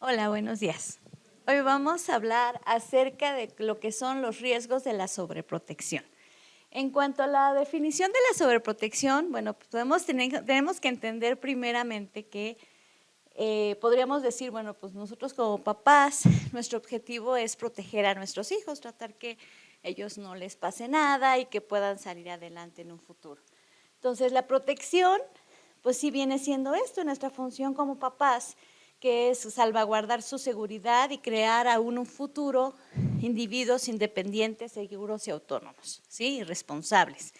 Hola, buenos días. Hoy vamos a hablar acerca de lo que son los riesgos de la sobreprotección. En cuanto a la definición de la sobreprotección, bueno, pues tenemos que entender primeramente que podríamos decir, bueno, pues nosotros como papás, nuestro objetivo es proteger a nuestros hijos, tratar que ellos no les pase nada y que puedan salir adelante en un futuro. Entonces, la protección, pues sí viene siendo esto, nuestra función como papás, que es salvaguardar su seguridad y crear aún un futuro individuos independientes, seguros y autónomos, ¿sí? Y responsables.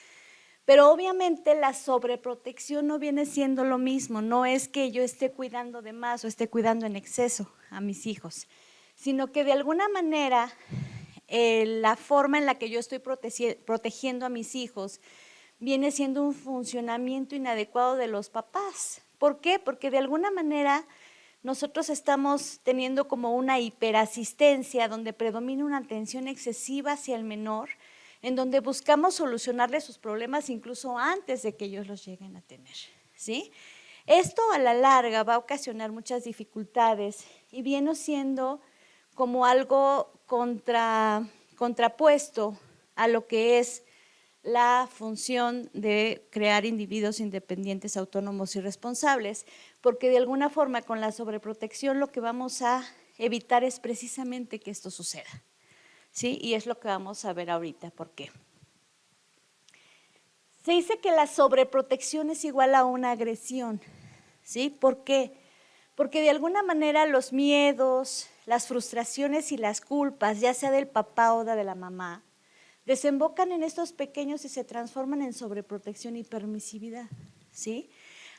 Pero obviamente la sobreprotección no viene siendo lo mismo, no es que yo esté cuidando de más o esté cuidando en exceso a mis hijos, sino que de alguna manera la forma en la que yo estoy protegiendo a mis hijos viene siendo un funcionamiento inadecuado de los papás. ¿Por qué? Porque de alguna manera nosotros estamos teniendo como una hiperasistencia donde predomina una atención excesiva hacia el menor, en donde buscamos solucionarle sus problemas incluso antes de que ellos los lleguen a tener, ¿sí? Esto a la larga va a ocasionar muchas dificultades y viene siendo como algo contrapuesto a lo que es la función de crear individuos independientes, autónomos y responsables, porque de alguna forma con la sobreprotección lo que vamos a evitar es precisamente que esto suceda, ¿sí? Y es lo que vamos a ver ahorita, ¿por qué? Se dice que la sobreprotección es igual a una agresión, ¿sí? ¿Por qué? Porque de alguna manera los miedos, las frustraciones y las culpas, ya sea del papá o de la mamá, desembocan en estos pequeños y se transforman en sobreprotección y permisividad, ¿sí?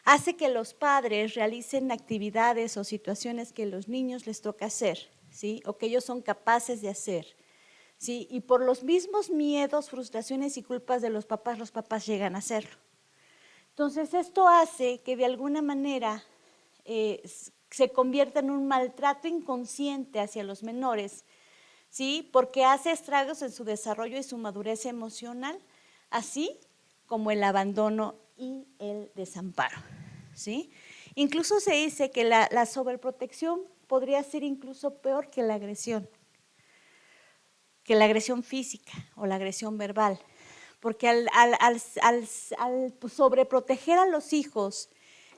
Hace que los padres realicen actividades o situaciones que a los niños les toca hacer, ¿sí? O que ellos son capaces de hacer, ¿sí? Y por los mismos miedos, frustraciones y culpas de los papás llegan a hacerlo. Entonces, esto hace que de alguna manera se convierta en un maltrato inconsciente hacia los menores, ¿sí? Porque hace estragos en su desarrollo y su madurez emocional, así como el abandono y el desamparo, ¿sí? Incluso se dice que la sobreprotección podría ser incluso peor que la agresión física o la agresión verbal, porque al sobreproteger a los hijos,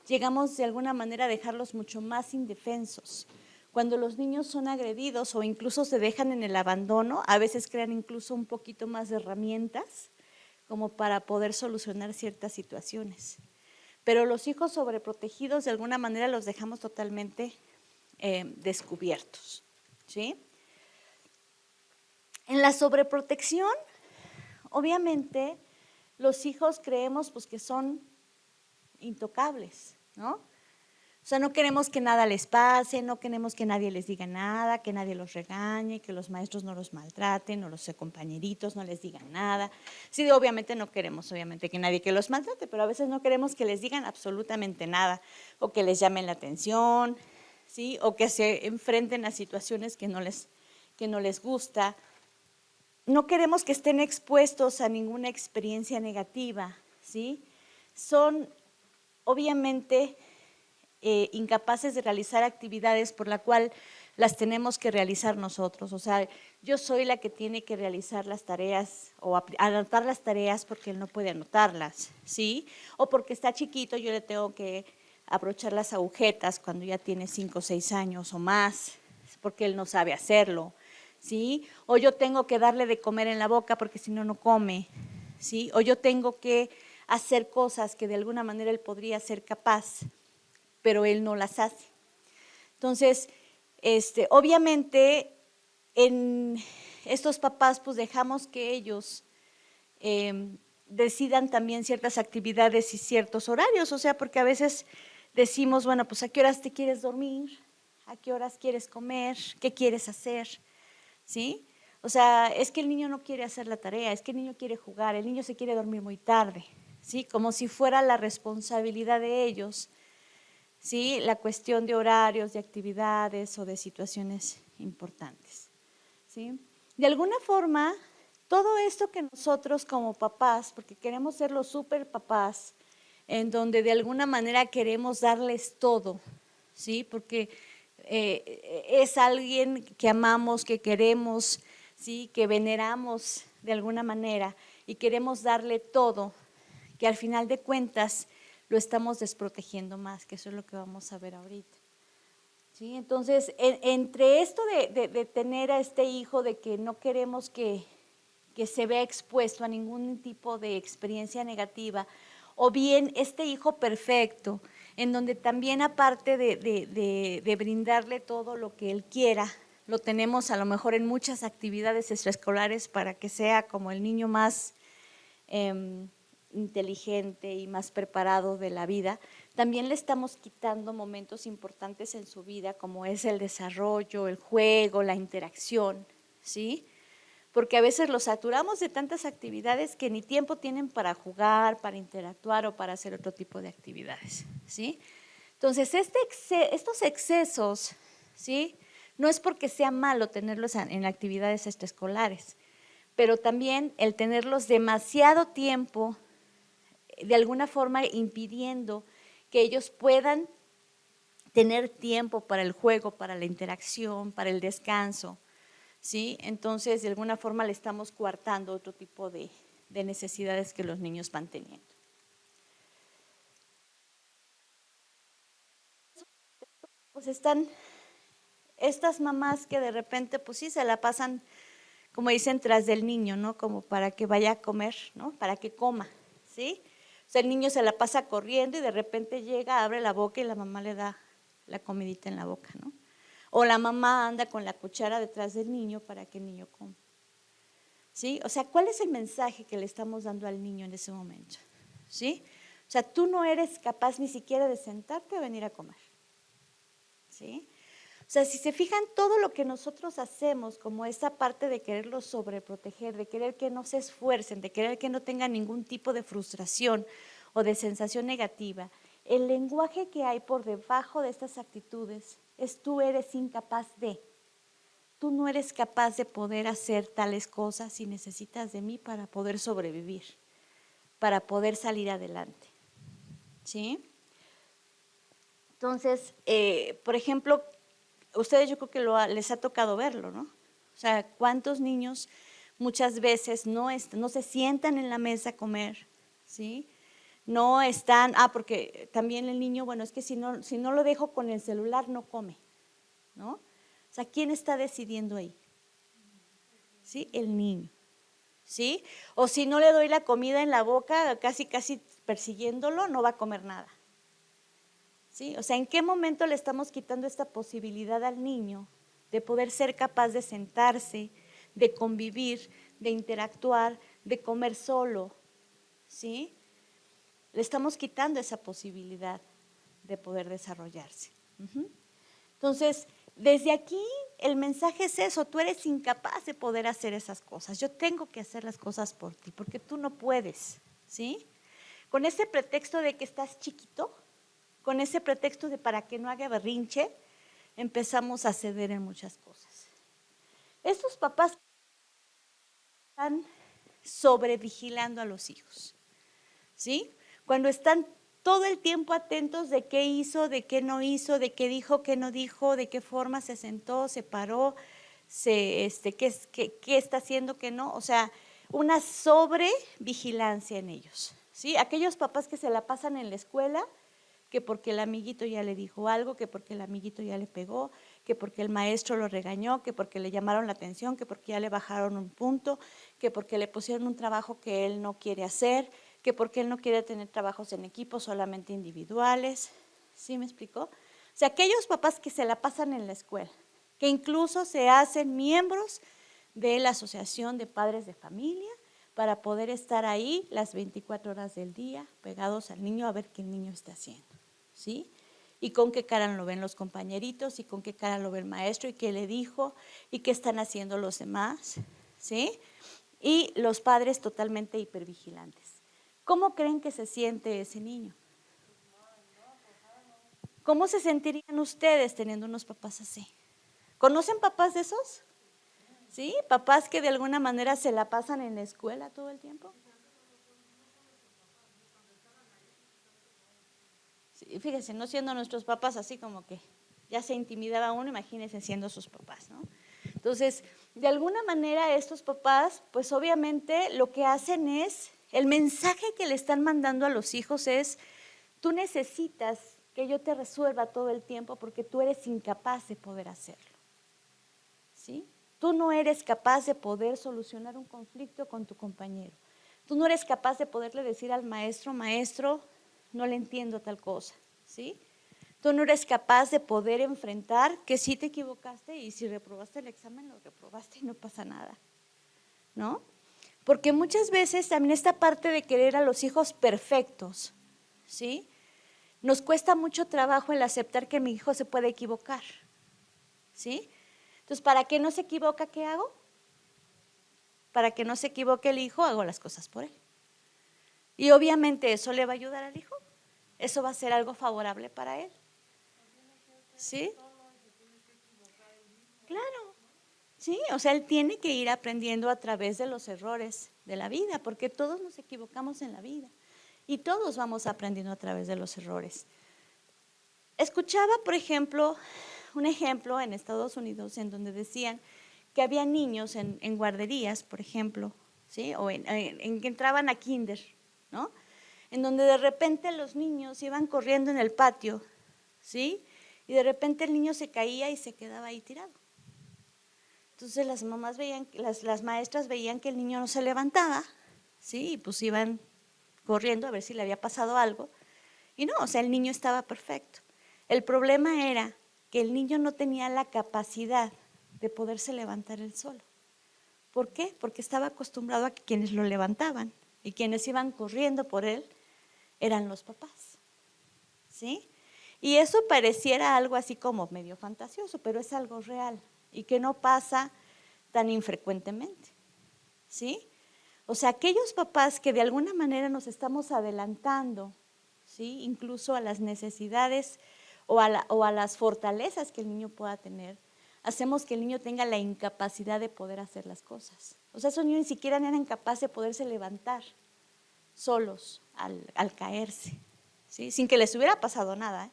llegamos de alguna manera a dejarlos mucho más indefensos. Cuando los niños son agredidos o incluso se dejan en el abandono, a veces crean incluso un poquito más de herramientas como para poder solucionar ciertas situaciones. Pero los hijos sobreprotegidos de alguna manera los dejamos totalmente descubiertos, ¿sí? En la sobreprotección, obviamente, los hijos creemos pues, que son intocables, ¿no? O sea, no queremos que nada les pase, no queremos que nadie les diga nada, que nadie los regañe, que los maestros no los maltraten, o los compañeritos no les digan nada. Sí, obviamente no queremos, obviamente, que nadie que los maltrate, pero a veces no queremos que les digan absolutamente nada, o que les llamen la atención, ¿sí? O que se enfrenten a situaciones que no les gusta. No queremos que estén expuestos a ninguna experiencia negativa, ¿sí? Son, obviamente, incapaces de realizar actividades por la cual las tenemos que realizar nosotros. O sea, yo soy la que tiene que realizar las tareas o anotar las tareas porque él no puede anotarlas, ¿sí? O porque está chiquito, yo le tengo que abrochar las agujetas cuando ya tiene 5 o 6 años o más, porque él no sabe hacerlo, ¿sí? O yo tengo que darle de comer en la boca porque si no, no come, ¿sí? O yo tengo que hacer cosas que de alguna manera él podría ser capaz, pero él no las hace. Entonces, obviamente, en estos papás, pues dejamos que ellos decidan también ciertas actividades y ciertos horarios, o sea, porque a veces decimos, bueno, pues a qué horas te quieres dormir, a qué horas quieres comer, qué quieres hacer, ¿sí? O sea, es que el niño no quiere hacer la tarea, es que el niño quiere jugar, el niño se quiere dormir muy tarde, ¿sí? Como si fuera la responsabilidad de ellos, ¿sí? La cuestión de horarios, de actividades o de situaciones importantes, ¿sí? De alguna forma, todo esto que nosotros como papás, porque queremos ser los super papás, en donde de alguna manera queremos darles todo, ¿sí? Porque es alguien que amamos, que queremos, ¿sí? Que veneramos de alguna manera y queremos darle todo, que al final de cuentas lo estamos desprotegiendo más, que eso es lo que vamos a ver ahorita. ¿Sí? Entonces, entre esto de tener a este hijo, de que no queremos que se vea expuesto a ningún tipo de experiencia negativa, o bien este hijo perfecto, en donde también aparte de brindarle todo lo que él quiera, lo tenemos a lo mejor en muchas actividades extraescolares para que sea como el niño más inteligente y más preparado de la vida, también le estamos quitando momentos importantes en su vida, como es el desarrollo, el juego, la interacción, ¿sí? Porque a veces los saturamos de tantas actividades que ni tiempo tienen para jugar, para interactuar o para hacer otro tipo de actividades, ¿sí? Entonces, estos excesos, ¿sí? No es porque sea malo tenerlos en actividades extraescolares, pero también el tenerlos demasiado tiempo, de alguna forma impidiendo que ellos puedan tener tiempo para el juego, para la interacción, para el descanso, ¿sí? Entonces, de alguna forma le estamos coartando otro tipo de necesidades que los niños van teniendo. Pues están estas mamás que de repente, pues sí, se la pasan, como dicen, tras del niño, ¿no? Como para que vaya a comer, ¿no? Para que coma, ¿sí? O sea, el niño se la pasa corriendo y de repente llega, abre la boca y la mamá le da la comidita en la boca, ¿no? O la mamá anda con la cuchara detrás del niño para que el niño coma. ¿Sí? O sea, ¿cuál es el mensaje que le estamos dando al niño en ese momento? ¿Sí? O sea, tú no eres capaz ni siquiera de sentarte a venir a comer. ¿Sí? O sea, si se fijan todo lo que nosotros hacemos, como esa parte de quererlos sobreproteger, de querer que no se esfuercen, de querer que no tengan ningún tipo de frustración o de sensación negativa, el lenguaje que hay por debajo de estas actitudes es tú eres incapaz de. Tú no eres capaz de poder hacer tales cosas y necesitas de mí para poder sobrevivir, para poder salir adelante. ¿Sí? Entonces, por ejemplo, ustedes yo creo que les ha tocado verlo, ¿no? O sea, ¿cuántos niños muchas veces no se sientan en la mesa a comer, ¿sí? No están, porque también el niño, bueno, es que si no lo dejo con el celular no come, ¿no? O sea, ¿quién está decidiendo ahí? ¿Sí? El niño, ¿sí? O si no le doy la comida en la boca, casi persiguiéndolo, no va a comer nada. ¿Sí? O sea, ¿en qué momento le estamos quitando esta posibilidad al niño de poder ser capaz de sentarse, de convivir, de interactuar, de comer solo? ¿Sí? Le estamos quitando esa posibilidad de poder desarrollarse. Entonces, desde aquí el mensaje es eso, tú eres incapaz de poder hacer esas cosas, yo tengo que hacer las cosas por ti, porque tú no puedes, ¿sí? Con ese pretexto de que estás chiquito, con ese pretexto de para que no haga berrinche, empezamos a ceder en muchas cosas. Estos papás están sobrevigilando a los hijos, ¿sí? Cuando están todo el tiempo atentos de qué hizo, de qué no hizo, de qué dijo, qué no dijo, de qué forma se sentó, se paró, qué está haciendo, qué no. O sea, una sobrevigilancia en ellos, ¿sí? Aquellos papás que se la pasan en la escuela, que porque el amiguito ya le dijo algo, que porque el amiguito ya le pegó, que porque el maestro lo regañó, que porque le llamaron la atención, que porque ya le bajaron un punto, que porque le pusieron un trabajo que él no quiere hacer, que porque él no quiere tener trabajos en equipo, solamente individuales. ¿Sí me explicó? O sea, aquellos papás que se la pasan en la escuela, que incluso se hacen miembros de la Asociación de Padres de Familia para poder estar ahí las 24 horas del día pegados al niño a ver qué el niño está haciendo, ¿sí? Y con qué cara lo ven los compañeritos y con qué cara lo ve el maestro y qué le dijo y qué están haciendo los demás, ¿sí? Y los padres totalmente hipervigilantes. ¿Cómo creen que se siente ese niño? ¿Cómo se sentirían ustedes teniendo unos papás así? ¿Conocen papás de esos? ¿Sí? Papás que de alguna manera se la pasan en la escuela todo el tiempo. Sí, fíjense, no siendo nuestros papás así como que ya se intimidaba uno, imagínense siendo sus papás, ¿no? Entonces, de alguna manera estos papás, pues obviamente lo que hacen es, el mensaje que le están mandando a los hijos es, tú necesitas que yo te resuelva todo el tiempo porque tú eres incapaz de poder hacerlo, ¿sí? Tú no eres capaz de poder solucionar un conflicto con tu compañero. Tú no eres capaz de poderle decir al maestro, maestro, no le entiendo tal cosa, ¿sí? Tú no eres capaz de poder enfrentar que sí te equivocaste y si reprobaste el examen, lo reprobaste y no pasa nada, ¿no? Porque muchas veces también esta parte de querer a los hijos perfectos, ¿sí? Nos cuesta mucho trabajo el aceptar que mi hijo se puede equivocar, ¿sí? Entonces, ¿para que no se equivoca, qué hago? Para que no se equivoque el hijo, hago las cosas por él. Y obviamente eso le va a ayudar al hijo, eso va a ser algo favorable para él, ¿sí? Claro, sí, o sea, él tiene que ir aprendiendo a través de los errores de la vida, porque todos nos equivocamos en la vida y todos vamos aprendiendo a través de los errores. Escuchaba, por ejemplo, un ejemplo en Estados Unidos en donde decían que había niños en guarderías, por ejemplo, ¿sí? O en que entraban a kinder, ¿no? En donde de repente los niños iban corriendo en el patio, ¿sí? Y de repente el niño se caía y se quedaba ahí tirado. Entonces las mamás veían, las maestras veían que el niño no se levantaba, ¿sí? Y pues iban corriendo a ver si le había pasado algo. Y no, o sea, el niño estaba perfecto. El problema era que el niño no tenía la capacidad de poderse levantar él solo. ¿Por qué? Porque estaba acostumbrado a que quienes lo levantaban y quienes iban corriendo por él eran los papás, ¿sí? Y eso pareciera algo así como medio fantasioso, pero es algo real y que no pasa tan infrecuentemente, ¿sí? O sea, aquellos papás que de alguna manera nos estamos adelantando, ¿sí? Incluso a las necesidades o a las fortalezas que el niño pueda tener, hacemos que el niño tenga la incapacidad de poder hacer las cosas. O sea, esos niños ni siquiera eran capaces de poderse levantar solos al caerse, ¿sí? Sin que les hubiera pasado nada, ¿eh?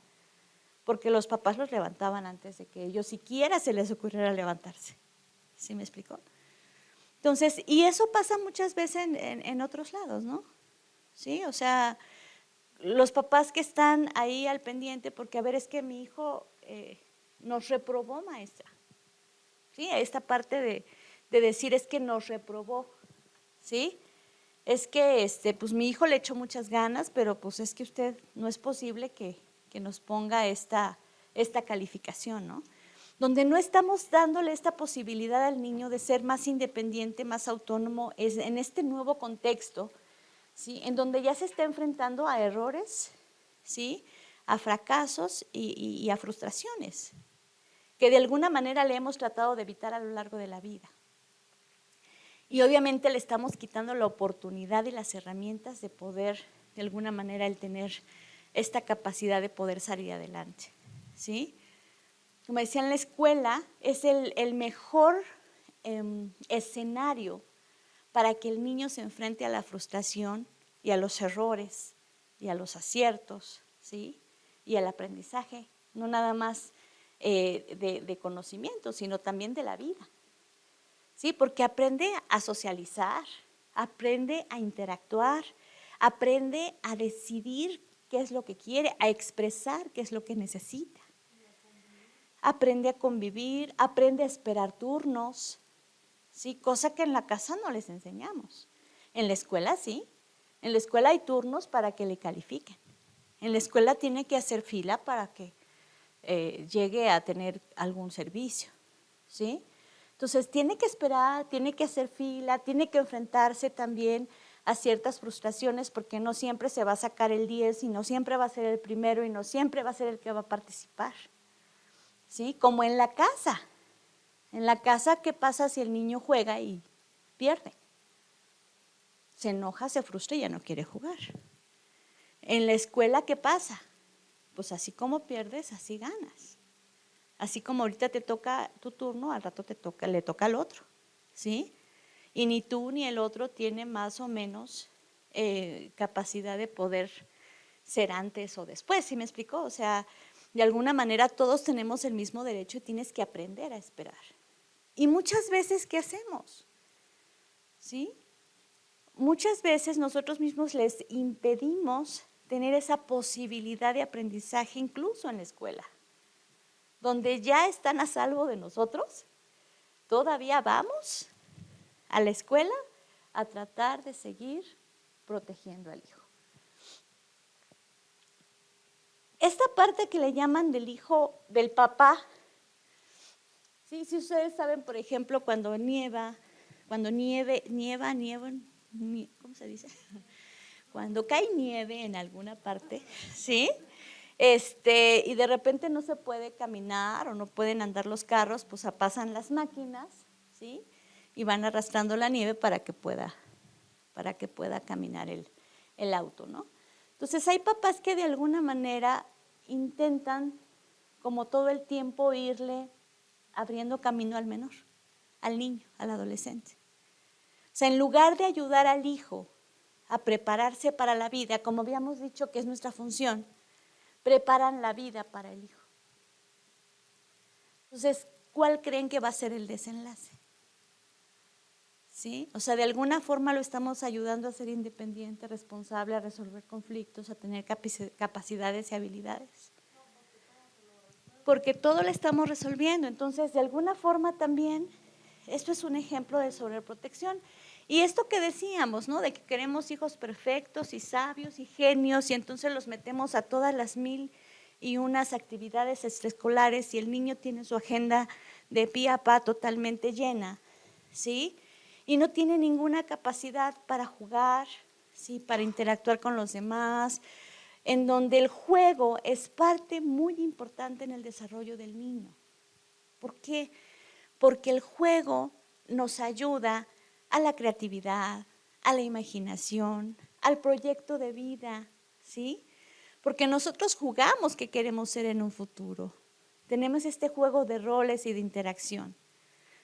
Porque los papás los levantaban antes de que ellos siquiera se les ocurriera levantarse. ¿Sí me explicó? Entonces, y eso pasa muchas veces en otros lados, ¿no? Sí, o sea, los papás que están ahí al pendiente, porque a ver, es que mi hijo nos reprobó, maestra. Sí, esta parte de decir es que nos reprobó, ¿sí? Es que pues mi hijo le echó muchas ganas, pero pues es que usted no es posible que nos ponga esta calificación, ¿no? Donde no estamos dándole esta posibilidad al niño de ser más independiente, más autónomo, es en este nuevo contexto, ¿sí? En donde ya se está enfrentando a errores, ¿sí? A fracasos y a frustraciones, que de alguna manera le hemos tratado de evitar a lo largo de la vida. Y obviamente le estamos quitando la oportunidad y las herramientas de poder, de alguna manera, el tener esta capacidad de poder salir adelante, ¿sí? Como decía, en la escuela es el mejor escenario para que el niño se enfrente a la frustración y a los errores y a los aciertos, ¿sí? Y al aprendizaje, no nada más de conocimiento, sino también de la vida, ¿sí? Porque aprende a socializar, aprende a interactuar, aprende a decidir qué es lo que quiere, a expresar qué es lo que necesita. Aprende a convivir, aprende a esperar turnos, ¿sí? Cosa que en la casa no les enseñamos. En la escuela sí, en la escuela hay turnos para que le califiquen. En la escuela tiene que hacer fila para que llegue a tener algún servicio, ¿sí? Entonces tiene que esperar, tiene que hacer fila, tiene que enfrentarse también a ciertas frustraciones porque no siempre se va a sacar el 10 y no siempre va a ser el primero y no siempre va a ser el que va a participar, ¿sí? Como en la casa. En la casa, ¿qué pasa si el niño juega y pierde? Se enoja, se frustra y ya no quiere jugar. En la escuela, ¿qué pasa? Pues así como pierdes, así ganas. Así como ahorita te toca tu turno, al rato le toca al otro, ¿sí? Y ni tú ni el otro tiene más o menos capacidad de poder ser antes o después, ¿sí me explicó? O sea, De alguna manera todos tenemos el mismo derecho y tienes que aprender a esperar. Y muchas veces, ¿qué hacemos? ¿Sí? Muchas veces nosotros mismos les impedimos tener esa posibilidad de aprendizaje incluso en la escuela, donde ya están a salvo de nosotros, todavía vamos a la escuela a tratar de seguir protegiendo al hijo. Esta parte que le llaman del hijo, del papá, sí, si ustedes saben, por ejemplo, cuando nieva, ¿cómo se dice? Cuando cae nieve en alguna parte, ¿sí? Y de repente no se puede caminar o no pueden andar los carros, pues pasan las máquinas, ¿sí? Y van arrastrando la nieve para que pueda caminar el auto, ¿no? Entonces hay papás que de alguna manera intentan como todo el tiempo irle abriendo camino al menor, al niño, al adolescente. O sea, en lugar de ayudar al hijo a prepararse para la vida, como habíamos dicho que es nuestra función, preparan la vida para el hijo. Entonces, ¿cuál creen que va a ser el desenlace? ¿Sí? O sea, de alguna forma lo estamos ayudando a ser independiente, responsable, a resolver conflictos, a tener capacidades y habilidades. Porque todo lo estamos resolviendo. Entonces, de alguna forma también, esto es un ejemplo de sobreprotección. Y esto que decíamos, ¿no? De que queremos hijos perfectos y sabios y genios, y entonces los metemos a todas las 1001 actividades extraescolares y el niño tiene su agenda de pie a pa totalmente llena, ¿sí? Y no tiene ninguna capacidad para jugar, ¿sí? Para interactuar con los demás, en donde el juego es parte muy importante en el desarrollo del niño. ¿Por qué? Porque el juego nos ayuda a la creatividad, a la imaginación, al proyecto de vida, ¿sí? Porque nosotros jugamos que queremos ser en un futuro. Tenemos este juego de roles y de interacción,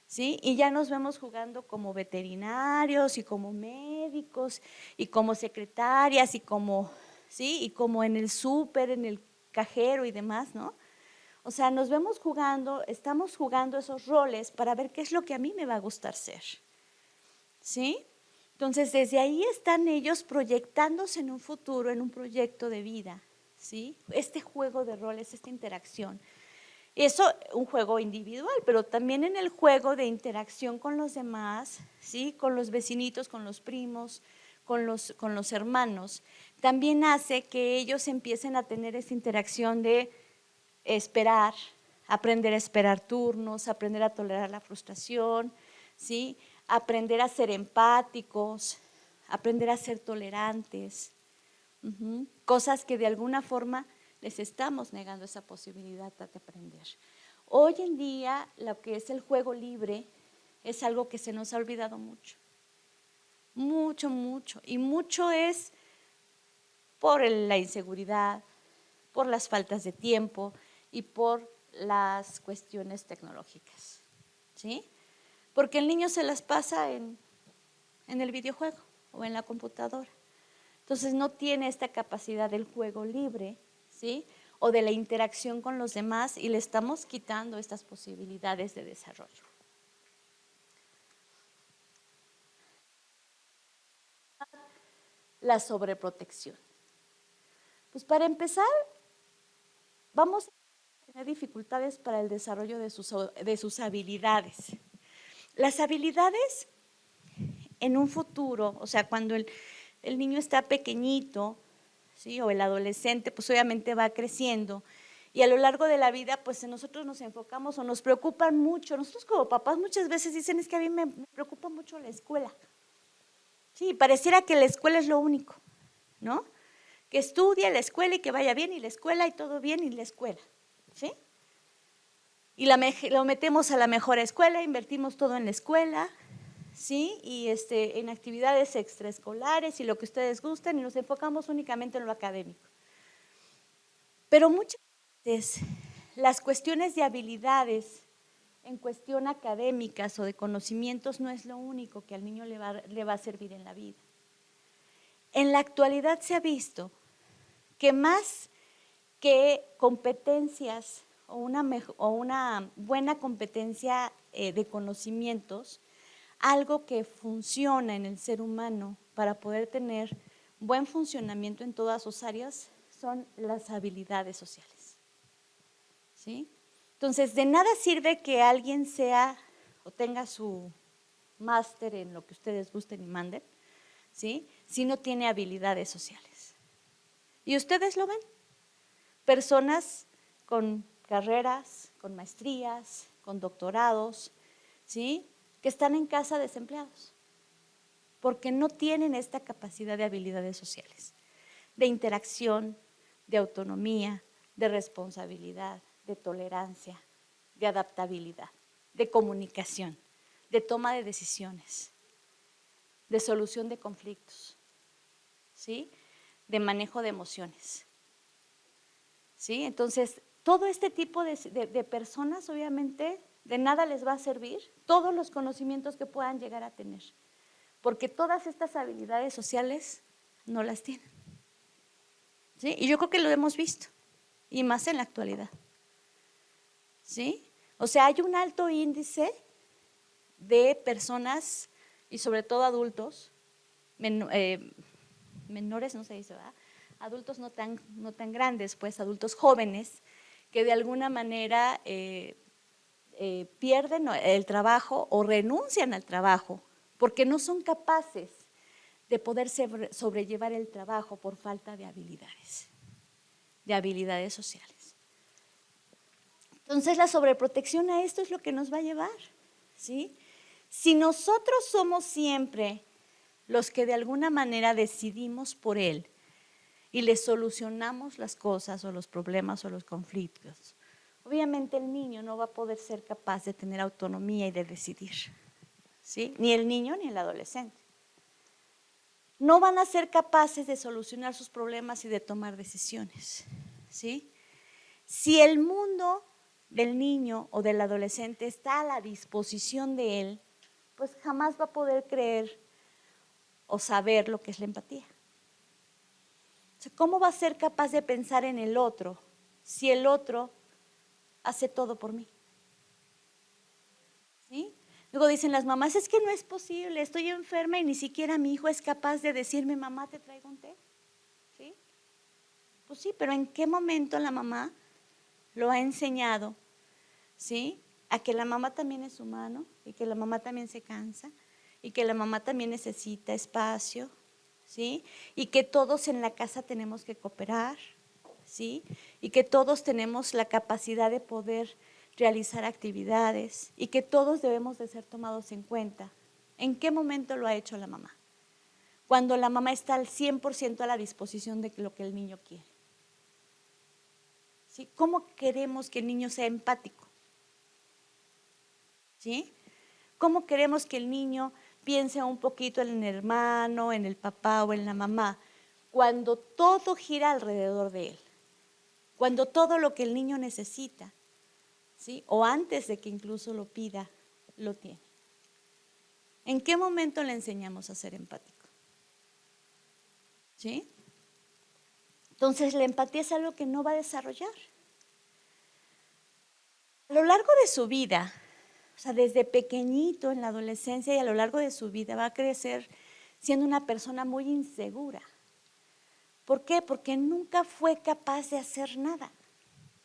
¿sí? Y ya nos vemos jugando como veterinarios y como médicos y como secretarias y como, ¿sí? Y como en el súper, en el cajero y demás, ¿no? O sea, nos vemos jugando, estamos jugando esos roles para ver qué es lo que a mí me va a gustar ser, ¿sí? Entonces, desde ahí están ellos proyectándose en un futuro, en un proyecto de vida, ¿sí? Este juego de roles, esta interacción. Eso, un juego individual, pero también en el juego de interacción con los demás, ¿sí? Con los vecinitos, con los primos, con los hermanos, también hace que ellos empiecen a tener esa interacción de esperar, aprender a esperar turnos, aprender a tolerar la frustración, ¿sí? Aprender a ser empáticos, aprender a ser tolerantes, cosas que de alguna forma les estamos negando esa posibilidad de aprender. Hoy en día lo que es el juego libre es algo que se nos ha olvidado mucho, mucho, mucho, y mucho es por la inseguridad, por las faltas de tiempo y por las cuestiones tecnológicas, ¿sí? Porque el niño se las pasa en el videojuego o en la computadora. Entonces no tiene esta capacidad del juego libre, ¿sí? O de la interacción con los demás y le estamos quitando estas posibilidades de desarrollo. La sobreprotección. Pues para empezar, vamos a tener dificultades para el desarrollo de sus habilidades. Las habilidades en un futuro, o sea, cuando el niño está pequeñito, ¿sí? O el adolescente, pues obviamente va creciendo y a lo largo de la vida, pues nosotros nos enfocamos o nos preocupan mucho. Nosotros como papás muchas veces dicen, es que a mí me preocupa mucho la escuela. Sí, pareciera que la escuela es lo único, ¿no? Que estudie la escuela y que vaya bien y la escuela y todo bien y la escuela, ¿sí? Y lo metemos a la mejor escuela, invertimos todo en la escuela, ¿sí? Y en actividades extraescolares y lo que ustedes gusten y nos enfocamos únicamente en lo académico. Pero muchas veces las cuestiones de habilidades en cuestión académicas o de conocimientos no es lo único que al niño le va a servir en la vida. En la actualidad se ha visto que más qué competencias o una buena competencia de conocimientos, algo que funciona en el ser humano para poder tener buen funcionamiento en todas sus áreas, son las habilidades sociales. ¿Sí? Entonces, de nada sirve que alguien sea o tenga su máster en lo que ustedes gusten y manden, ¿sí? Si no tiene habilidades sociales. Y ustedes lo ven, personas con carreras, con maestrías, con doctorados, ¿sí? Que están en casa desempleados, porque no tienen esta capacidad de habilidades sociales, de interacción, de autonomía, de responsabilidad, de tolerancia, de adaptabilidad, de comunicación, de toma de decisiones, de solución de conflictos, ¿sí? De manejo de emociones, ¿sí? Entonces, todo este tipo de personas, obviamente, de nada les va a servir todos los conocimientos que puedan llegar a tener, porque todas estas habilidades sociales no las tienen, ¿sí? Y yo creo que lo hemos visto, y más en la actualidad, ¿sí? O sea, hay un alto índice de personas, y sobre todo adultos, menores no se dice, ¿verdad? Adultos no tan grandes, pues adultos jóvenes, que de alguna manera pierden el trabajo o renuncian al trabajo porque no son capaces de poder sobrellevar el trabajo por falta de habilidades sociales. Entonces la sobreprotección a esto es lo que nos va a llevar, ¿sí? Si nosotros somos siempre los que de alguna manera decidimos por él y le solucionamos las cosas o los problemas o los conflictos, obviamente el niño no va a poder ser capaz de tener autonomía y de decidir, ¿sí? Ni el niño ni el adolescente. No van a ser capaces de solucionar sus problemas y de tomar decisiones, ¿sí? Si el mundo del niño o del adolescente está a la disposición de él, pues jamás va a poder creer o saber lo que es la empatía. O sea, ¿cómo va a ser capaz de pensar en el otro si el otro hace todo por mí? ¿Sí? Luego dicen las mamás, es que no es posible, estoy enferma y ni siquiera mi hijo es capaz de decirme, mamá, ¿te traigo un té? ¿Sí? Pues sí, pero ¿en qué momento la mamá lo ha enseñado, ¿sí? A que la mamá también es humano y que la mamá también se cansa y que la mamá también necesita espacio, ¿sí? Y que todos en la casa tenemos que cooperar, ¿sí? Y que todos tenemos la capacidad de poder realizar actividades y que todos debemos de ser tomados en cuenta. ¿En qué momento lo ha hecho la mamá? Cuando la mamá está al 100% a la disposición de lo que el niño quiere. ¿Sí? ¿Cómo queremos que el niño sea empático? ¿Sí? ¿Cómo queremos que el niño piense un poquito en el hermano, en el papá o en la mamá? Cuando todo gira alrededor de él, cuando todo lo que el niño necesita, ¿sí? O antes de que incluso lo pida, lo tiene. ¿En qué momento le enseñamos a ser empático? ¿Sí? Entonces la empatía es algo que no va a desarrollar. A lo largo de su vida, o sea, desde pequeñito en la adolescencia y a lo largo de su vida va a crecer siendo una persona muy insegura. ¿Por qué? Porque nunca fue capaz de hacer nada.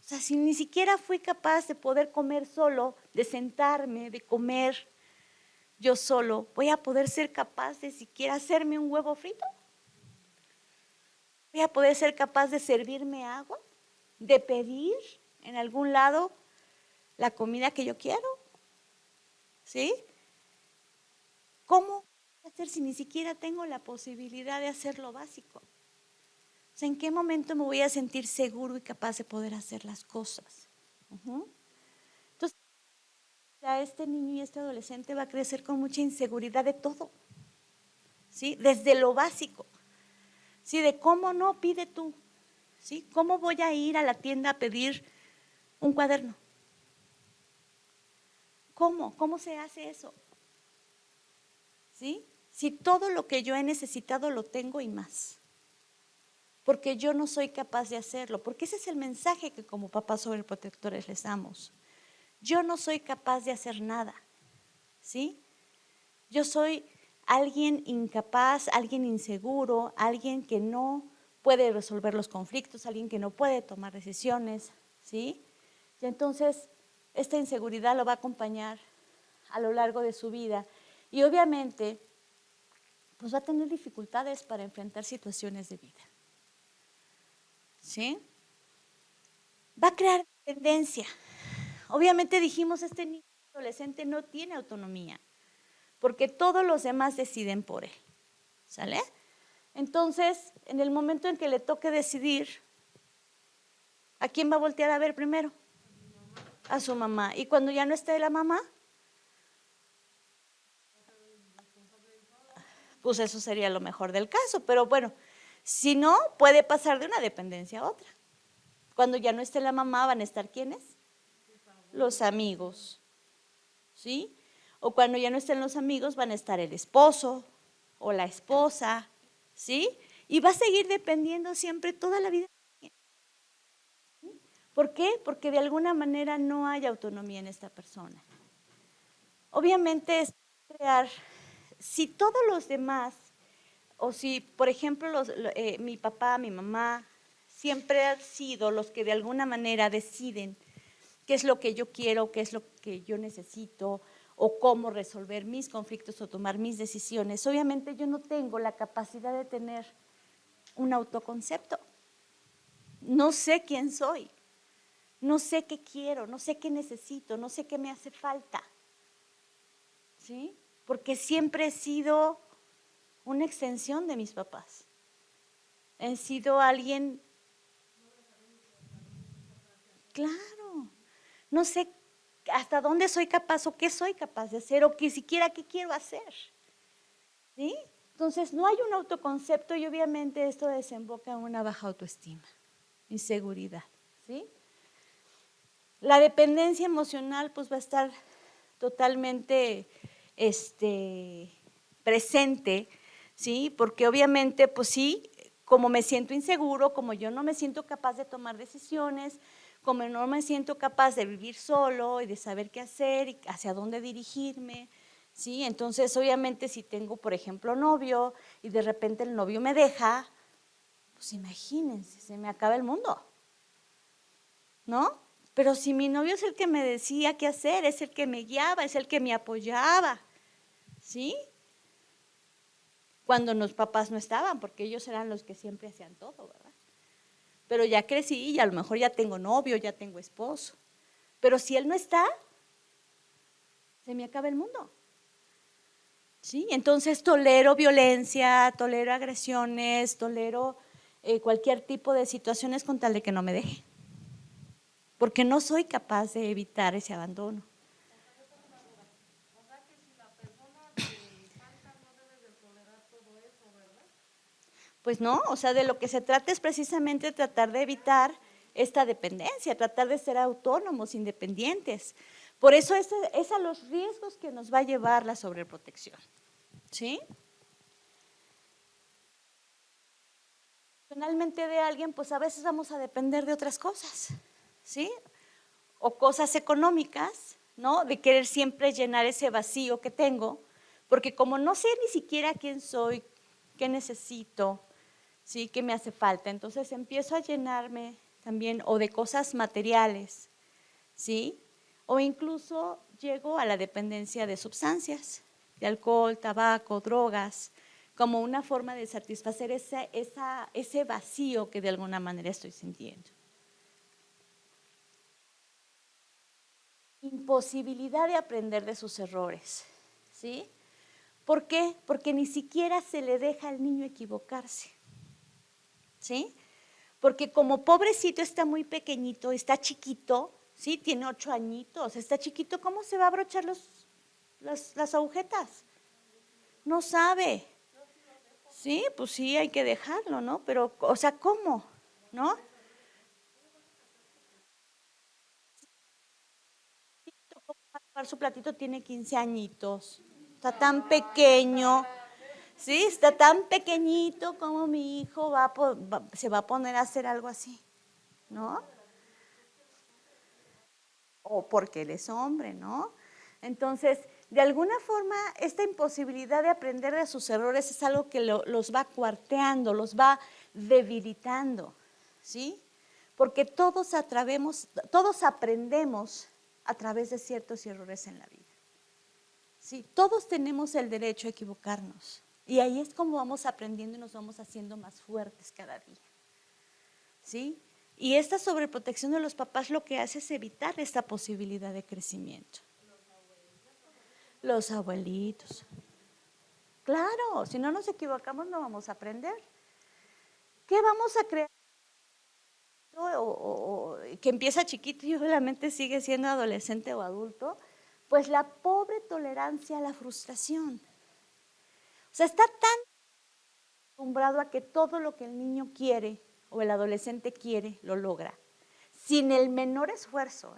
O sea, si ni siquiera fui capaz de poder comer solo, de sentarme, de comer yo solo, ¿voy a poder ser capaz de siquiera hacerme un huevo frito? ¿Voy a poder ser capaz de servirme agua? ¿De pedir en algún lado la comida que yo quiero? ¿Sí? ¿Cómo hacer si ni siquiera tengo la posibilidad de hacer lo básico? O sea, ¿en qué momento me voy a sentir seguro y capaz de poder hacer las cosas? Entonces, este niño y este adolescente va a crecer con mucha inseguridad de todo, ¿sí? Desde lo básico, ¿sí? De cómo no, pide tú, ¿sí? ¿Cómo voy a ir a la tienda a pedir un cuaderno? ¿Cómo? ¿Cómo se hace eso? ¿Sí? Si todo lo que yo he necesitado lo tengo y más. porque yo no soy capaz de hacerlo, porque ese es el mensaje que como papás sobreprotectores les damos. Yo no soy capaz de hacer nada, ¿sí? Yo soy alguien incapaz, alguien inseguro, alguien que no puede resolver los conflictos, alguien que no puede tomar decisiones, ¿sí? Y entonces esta inseguridad lo va a acompañar a lo largo de su vida y obviamente pues va a tener dificultades para enfrentar situaciones de vida, ¿sí? Va a crear dependencia. Obviamente dijimos, este niño adolescente no tiene autonomía, porque todos los demás deciden por él, ¿sale? Entonces, en el momento en que le toque decidir, ¿a quién va a voltear a ver primero? A su mamá. Y cuando ya no esté la mamá, pues eso sería lo mejor del caso. Pero bueno, si no, puede pasar de una dependencia a otra. Cuando ya no esté la mamá, ¿van a estar quiénes? Los amigos, ¿sí? O cuando ya no estén los amigos, van a estar el esposo o la esposa, ¿sí? Y va a seguir dependiendo siempre toda la vida. ¿Por qué? Porque de alguna manera no hay autonomía en esta persona. Obviamente es crear, si todos los demás, o si por ejemplo mi papá, mi mamá, siempre han sido los que de alguna manera deciden qué es lo que yo quiero, qué es lo que yo necesito, o cómo resolver mis conflictos o tomar mis decisiones, obviamente yo no tengo la capacidad de tener un autoconcepto. No sé quién soy, no sé qué quiero, no sé qué necesito, no sé qué me hace falta, ¿sí? Porque siempre he sido una extensión de mis papás. He sido alguien, claro, no sé hasta dónde soy capaz o qué soy capaz de hacer o que siquiera qué quiero hacer, ¿sí? Entonces no hay un autoconcepto y obviamente esto desemboca en una baja autoestima, inseguridad, ¿sí? La dependencia emocional pues va a estar totalmente presente, ¿sí? Porque obviamente pues sí, como me siento inseguro, como yo no me siento capaz de tomar decisiones, como no me siento capaz de vivir solo y de saber qué hacer y hacia dónde dirigirme, ¿sí? Entonces obviamente si tengo por ejemplo novio y de repente el novio me deja, pues imagínense, se me acaba el mundo, ¿no? Pero si mi novio es el que me decía qué hacer, es el que me guiaba, es el que me apoyaba, ¿sí? Cuando los papás no estaban, porque ellos eran los que siempre hacían todo, ¿verdad? Pero ya crecí y a lo mejor ya tengo novio, ya tengo esposo. Pero si él no está, se me acaba el mundo, ¿sí? Entonces tolero violencia, tolero agresiones, tolero cualquier tipo de situaciones con tal de que no me deje, porque no soy capaz de evitar ese abandono. Pues no, o sea, de lo que se trata es precisamente tratar de evitar esta dependencia, tratar de ser autónomos, independientes. Por eso es a los riesgos que nos va a llevar la sobreprotección, ¿sí? Finalmente de alguien, pues a veces vamos a depender de otras cosas, ¿sí? O cosas económicas, ¿no? De querer siempre llenar ese vacío que tengo, porque como no sé ni siquiera quién soy, qué necesito, ¿sí? ¿Qué me hace falta? Entonces empiezo a llenarme también o de cosas materiales, ¿sí? O incluso llego a la dependencia de sustancias, de alcohol, tabaco, drogas, como una forma de satisfacer ese vacío que de alguna manera estoy sintiendo. Imposibilidad de aprender de sus errores, ¿sí? ¿Por qué? Porque ni siquiera se le deja al niño equivocarse, ¿sí? Porque como pobrecito está muy pequeñito, está chiquito, ¿sí? Tiene 8 añitos, está chiquito, ¿cómo se va a abrochar las agujetas? No sabe, ¿sí? Pues sí, hay que dejarlo, ¿no? Pero, o sea, ¿cómo? ¿No? Su platito tiene 15 añitos, está tan pequeño, Sí, está tan pequeñito como mi hijo se va a poner a hacer algo así, ¿no? O porque él es hombre, ¿no? Entonces, de alguna forma, esta imposibilidad de aprender de sus errores es algo que los va cuarteando, los va debilitando, ¿sí? Porque todos aprendemos a través de ciertos errores en la vida. Sí, todos tenemos el derecho a equivocarnos. Y ahí es como vamos aprendiendo y nos vamos haciendo más fuertes cada día. ¿Sí? Y esta sobreprotección de los papás lo que hace es evitar esta posibilidad de crecimiento. Los abuelitos. Claro, si no nos equivocamos no vamos a aprender. ¿Qué vamos a crear? Que empieza chiquito y obviamente sigue siendo adolescente o adulto, pues la pobre tolerancia a la frustración. O sea, está tan acostumbrado a que todo lo que el niño quiere o el adolescente quiere, lo logra, sin el menor esfuerzo.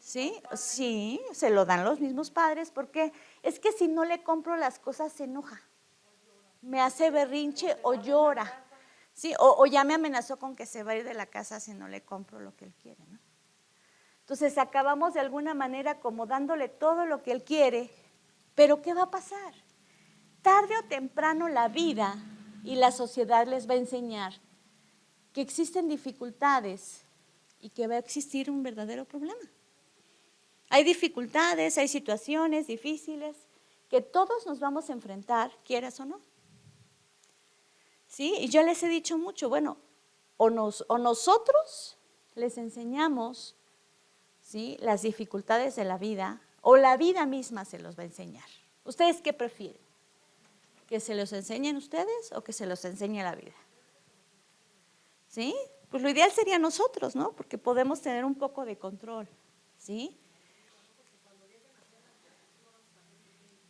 ¿Sí? Sí, se lo dan los mismos padres, porque es que si no le compro las cosas se enoja, me hace berrinche o llora, ¿sí? O ya me amenazó con que se va a ir de la casa si no le compro lo que él quiere, ¿no? Entonces acabamos de alguna manera como dándole todo lo que él quiere, pero ¿qué va a pasar? Tarde o temprano la vida y la sociedad les va a enseñar que existen dificultades y que va a existir un verdadero problema. Hay dificultades, hay situaciones difíciles que todos nos vamos a enfrentar, quieras o no. ¿Sí? Y yo les he dicho mucho, bueno, o nosotros les enseñamos, ¿sí?, las dificultades de la vida, o la vida misma se los va a enseñar. ¿Ustedes qué prefieren? ¿Que se los enseñen ustedes o que se los enseñe la vida? ¿Sí? Pues lo ideal sería nosotros, ¿no? Porque podemos tener un poco de control, ¿sí?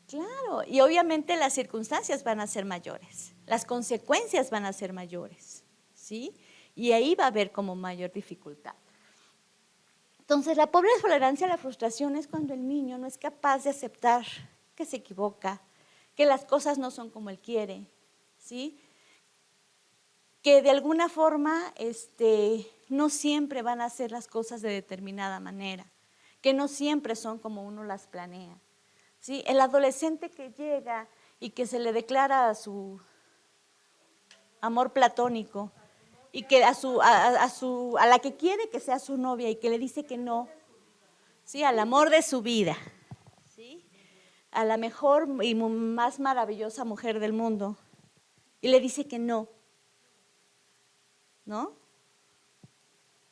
Claro, y obviamente las circunstancias van a ser mayores, las consecuencias van a ser mayores, ¿sí? Y ahí va a haber como mayor dificultad. Entonces, la pobre tolerancia a la frustración es cuando el niño no es capaz de aceptar que se equivoca, que las cosas no son como él quiere, ¿sí? Que de alguna forma no siempre van a hacer las cosas de determinada manera, que no siempre son como uno las planea. ¿Sí? El adolescente que llega y que se le declara su amor platónico y que a la que quiere que sea su novia y que le dice que no, ¿sí?, al amor de su vida, ¿sí?, a la mejor y más maravillosa mujer del mundo, y le dice que no, ¿no?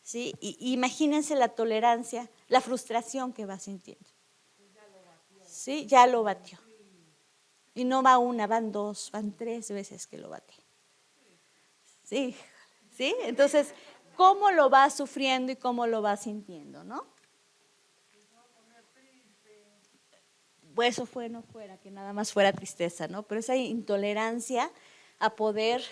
¿Sí? Y imagínense la tolerancia, la frustración que va sintiendo. ¿Sí? Ya lo batió. Y no va una, van dos, van tres veces que lo bate. Sí, ¿sí? Entonces, ¿cómo lo va sufriendo y cómo lo va sintiendo, no? Pues eso no fuera, que nada más fuera tristeza, ¿no? Pero esa intolerancia a poder.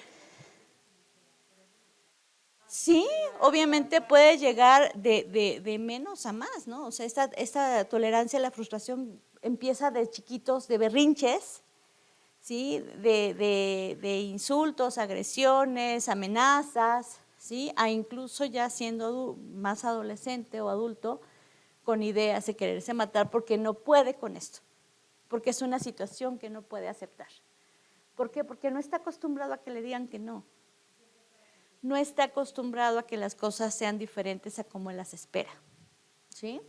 Sí, obviamente puede llegar de menos a más, ¿no? O sea, esta tolerancia a la frustración empieza de chiquitos, de berrinches, ¿sí? De insultos, agresiones, amenazas, ¿sí? A incluso ya siendo más adolescente o adulto, con ideas de quererse matar porque no puede con esto, porque es una situación que no puede aceptar. ¿Por qué? Porque no está acostumbrado a que le digan que no. No está acostumbrado a que las cosas sean diferentes a como él las espera, ¿sí?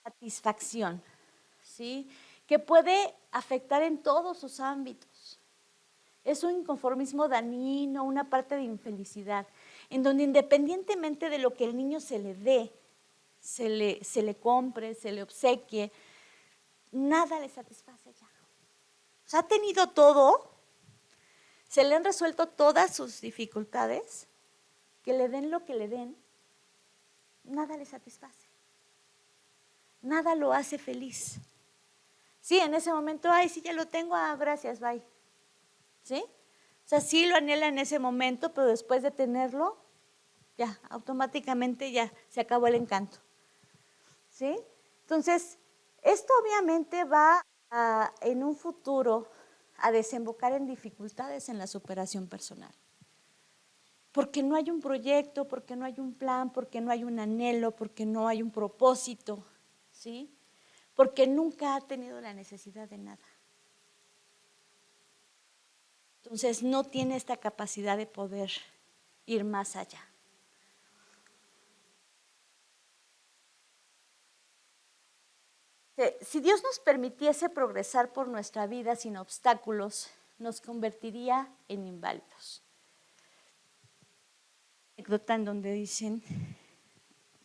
Satisfacción, ¿sí?, que puede afectar en todos sus ámbitos. Es un inconformismo dañino, una parte de infelicidad, en donde independientemente de lo que el niño se le dé, se le compre, se le obsequie, nada le satisface ya. O sea, ha tenido todo, se le han resuelto todas sus dificultades, que le den lo que le den, nada le satisface. Nada lo hace feliz. Sí, en ese momento, ay, sí, ya lo tengo, gracias, bye. ¿Sí? O sea, sí lo anhela en ese momento, pero después de tenerlo, ya, automáticamente ya se acabó el encanto. ¿Sí? Entonces, esto obviamente va en un futuro a desembocar en dificultades en la superación personal. Porque no hay un proyecto, porque no hay un plan, porque no hay un anhelo, porque no hay un propósito, ¿sí? Porque nunca ha tenido la necesidad de nada. Entonces no tiene esta capacidad de poder ir más allá. Si Dios nos permitiese progresar por nuestra vida sin obstáculos, nos convertiría en inválidos. Anécdota en donde dicen,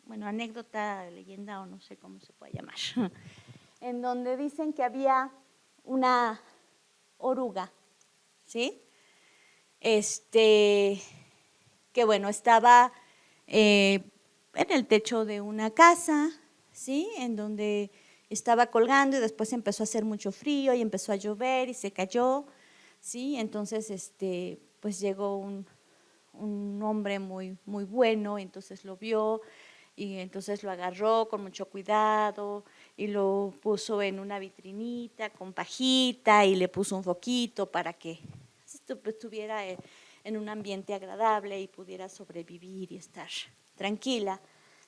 bueno, anécdota, leyenda o no sé cómo se puede llamar, en donde dicen que había una oruga, ¿sí? Que bueno, estaba en el techo de una casa, ¿sí? En donde estaba colgando y después empezó a hacer mucho frío y empezó a llover y se cayó, ¿sí? Entonces, pues llegó un hombre muy, muy bueno, entonces lo vio y entonces lo agarró con mucho cuidado y lo puso en una vitrinita con pajita y le puso un foquito para que estuviera en un ambiente agradable y pudiera sobrevivir y estar tranquila,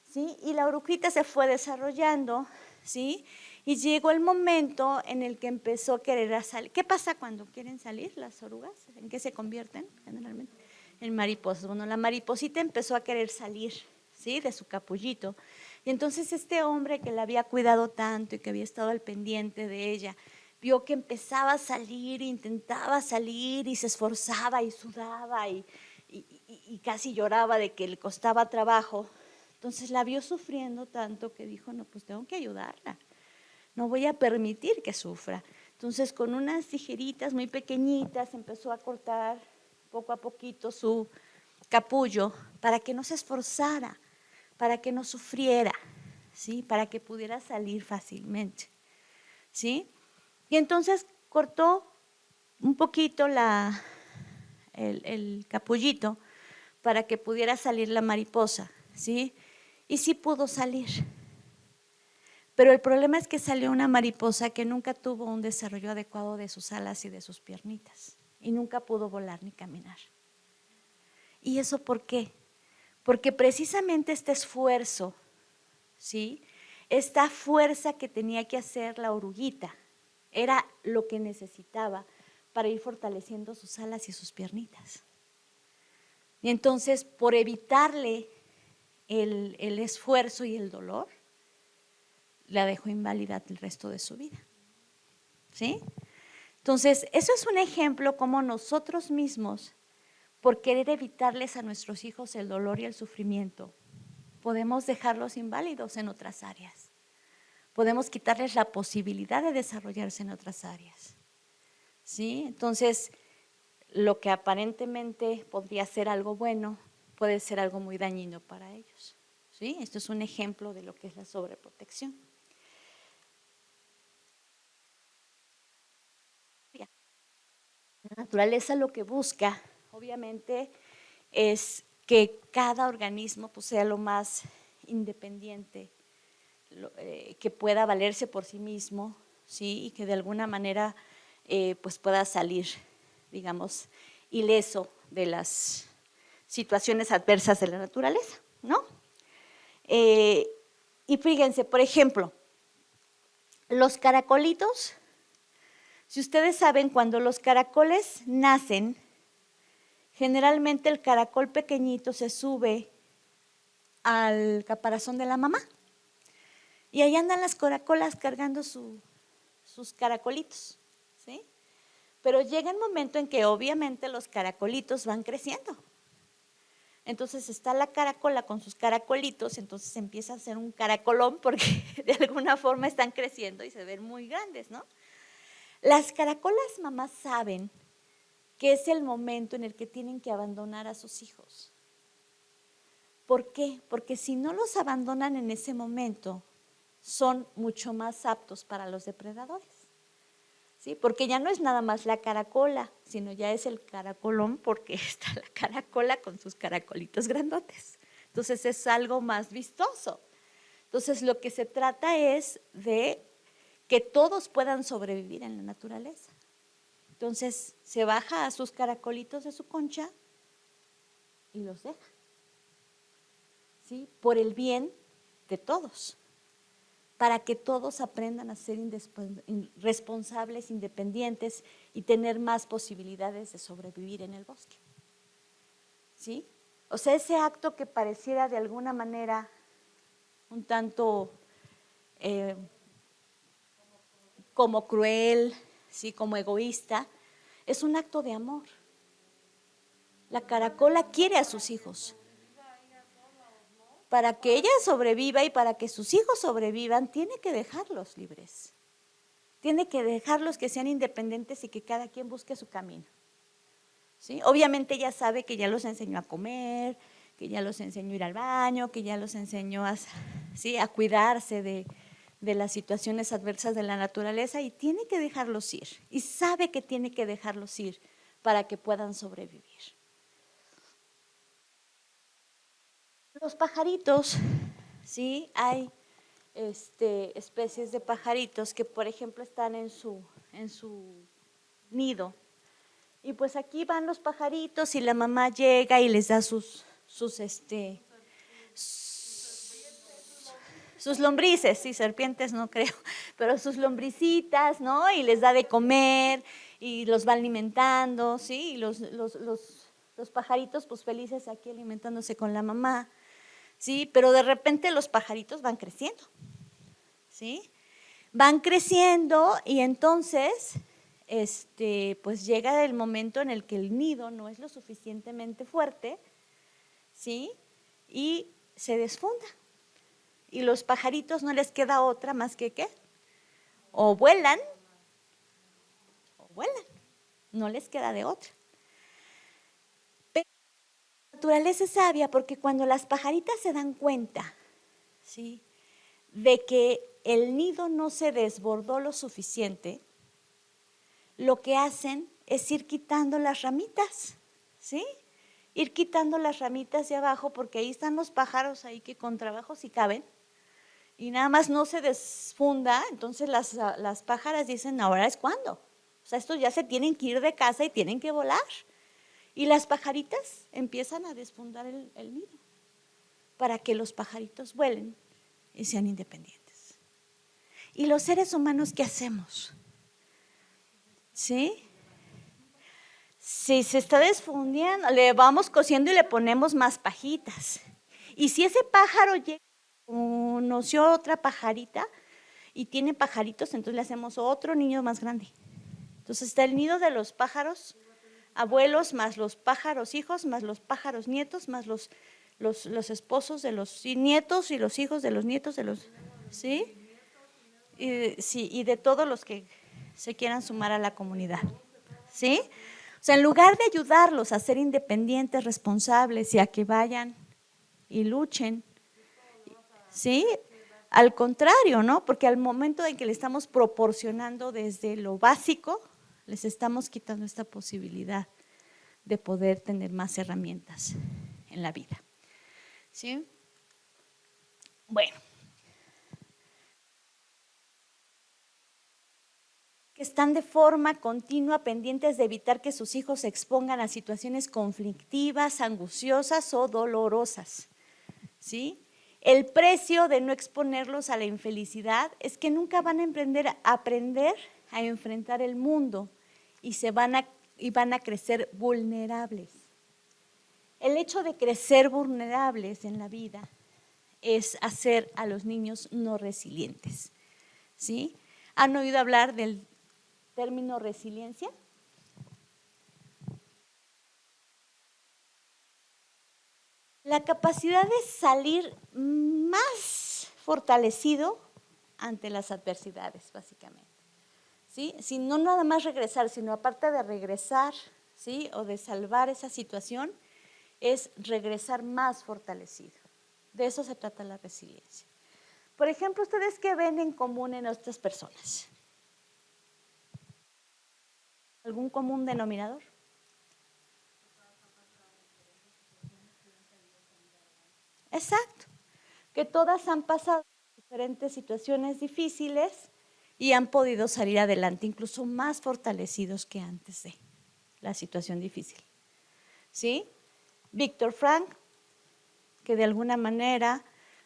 ¿sí? Y la orujita se fue desarrollando, ¿sí? Y llegó el momento en el que empezó a querer salir. ¿Qué pasa cuando quieren salir las orugas? ¿En qué se convierten generalmente? En mariposas. Bueno, la mariposita empezó a querer salir, ¿sí? De su capullito. Y entonces este hombre que la había cuidado tanto y que había estado al pendiente de ella, vio que empezaba a salir, intentaba salir y se esforzaba y sudaba y casi lloraba de que le costaba trabajo. Entonces la vio sufriendo tanto que dijo, no, pues tengo que ayudarla, no voy a permitir que sufra. Entonces con unas tijeritas muy pequeñitas empezó a cortar poco a poquito su capullo para que no se esforzara, para que no sufriera, ¿sí? Para que pudiera salir fácilmente, ¿sí? Y entonces cortó un poquito el capullito para que pudiera salir la mariposa, ¿sí? Y sí pudo salir. Pero el problema es que salió una mariposa que nunca tuvo un desarrollo adecuado de sus alas y de sus piernitas. Y nunca pudo volar ni caminar. ¿Y eso por qué? Porque precisamente este esfuerzo, ¿sí? Esta fuerza que tenía que hacer la oruguita, era lo que necesitaba para ir fortaleciendo sus alas y sus piernitas. Y entonces, por evitarle el esfuerzo y el dolor, la dejó inválida el resto de su vida. ¿Sí? Entonces, eso es un ejemplo como nosotros mismos, por querer evitarles a nuestros hijos el dolor y el sufrimiento, podemos dejarlos inválidos en otras áreas. Podemos quitarles la posibilidad de desarrollarse en otras áreas. ¿Sí? Entonces, lo que aparentemente podría ser algo bueno, puede ser algo muy dañino para ellos. ¿Sí? Esto es un ejemplo de lo que es la sobreprotección. La naturaleza lo que busca, obviamente, es que cada organismo pues, sea lo más independiente, que pueda valerse por sí mismo, ¿sí? Y que de alguna manera pues pueda salir, digamos, ileso de las situaciones adversas de la naturaleza, ¿no? Y fíjense, por ejemplo, los caracolitos, si ustedes saben, cuando los caracoles nacen, generalmente el caracol pequeñito se sube al caparazón de la mamá y ahí andan las caracolas cargando sus caracolitos, ¿sí? Pero llega el momento en que obviamente los caracolitos van creciendo. Entonces está la caracola con sus caracolitos, entonces empieza a ser un caracolón porque de alguna forma están creciendo y se ven muy grandes, ¿no? Las caracolas mamás saben que es el momento en el que tienen que abandonar a sus hijos. ¿Por qué? Porque si no los abandonan en ese momento, son mucho más aptos para los depredadores. ¿Sí? Porque ya no es nada más la caracola, sino ya es el caracolón porque está la caracola con sus caracolitos grandotes. Entonces es algo más vistoso. Entonces lo que se trata es de que todos puedan sobrevivir en la naturaleza. Entonces se baja a sus caracolitos de su concha y los deja, ¿sí? Por el bien de todos, para que todos aprendan a ser responsables, independientes y tener más posibilidades de sobrevivir en el bosque, ¿sí? O sea, ese acto que pareciera de alguna manera un tanto como cruel, ¿sí? Como egoísta, es un acto de amor. La caracola quiere a sus hijos. Para que ella sobreviva y para que sus hijos sobrevivan, tiene que dejarlos libres. Tiene que dejarlos que sean independientes y que cada quien busque su camino, ¿sí? Obviamente ella sabe que ya los enseñó a comer, que ya los enseñó a ir al baño, que ya los enseñó a, ¿sí? A cuidarse de las situaciones adversas de la naturaleza y tiene que dejarlos ir. Y sabe que tiene que dejarlos ir para que puedan sobrevivir. Los pajaritos, ¿sí? Hay especies de pajaritos que, por ejemplo, están en su nido. Y pues aquí van los pajaritos y la mamá llega y les da sus lombrices, sí, serpientes no creo, pero sus lombricitas, ¿no? Y les da de comer y los va alimentando, ¿sí? Y los pajaritos pues felices aquí alimentándose con la mamá, ¿sí? Pero de repente los pajaritos van creciendo, ¿sí? Van creciendo y entonces pues llega el momento en el que el nido no es lo suficientemente fuerte, ¿sí? Y se desfunda. Y los pajaritos no les queda otra más que ¿qué? O vuelan, no les queda de otra. Pero la naturaleza es sabia porque cuando las pajaritas se dan cuenta, ¿sí? De que el nido no se desbordó lo suficiente, lo que hacen es ir quitando las ramitas, ¿sí? Ir quitando las ramitas de abajo porque ahí están los pájaros ahí que con trabajo sí caben y nada más no se desfunda, entonces las pájaras dicen, ahora es cuando. O sea, estos ya se tienen que ir de casa y tienen que volar. Y las pajaritas empiezan a desfundar el nido para que los pajaritos vuelen y sean independientes. ¿Y los seres humanos qué hacemos? ¿Sí? Si se está desfundiendo, le vamos cosiendo y le ponemos más pajitas. Y si ese pájaro llega, conoció otra pajarita y tiene pajaritos, entonces le hacemos otro nido más grande. Entonces está el nido de los pájaros abuelos, más los pájaros hijos, más los pájaros nietos, más los esposos de los nietos y los hijos de los nietos de los, ¿sí? Y de todos los que se quieran sumar a la comunidad, ¿sí? O sea, en lugar de ayudarlos a ser independientes, responsables y a que vayan y luchen, ¿sí? Al contrario, ¿no? Porque al momento en que le estamos proporcionando desde lo básico, les estamos quitando esta posibilidad de poder tener más herramientas en la vida, ¿sí? Bueno. Que están de forma continua pendientes de evitar que sus hijos se expongan a situaciones conflictivas, angustiosas o dolorosas, ¿sí? El precio de no exponerlos a la infelicidad es que nunca van a aprender a enfrentar el mundo y van a crecer vulnerables. El hecho de crecer vulnerables en la vida es hacer a los niños no resilientes, ¿sí? ¿Han oído hablar del término resiliencia? La capacidad de salir más fortalecido ante las adversidades, básicamente, ¿sí? Si no nada más regresar, sino aparte de regresar, ¿sí? O de salvar esa situación, es regresar más fortalecido. De eso se trata la resiliencia. Por ejemplo, ¿ustedes qué ven en común en estas personas? ¿Algún común denominador? Exacto, que todas han pasado diferentes situaciones difíciles y han podido salir adelante incluso más fortalecidos que antes de la situación difícil. ¿Sí? Viktor Frankl, que de alguna manera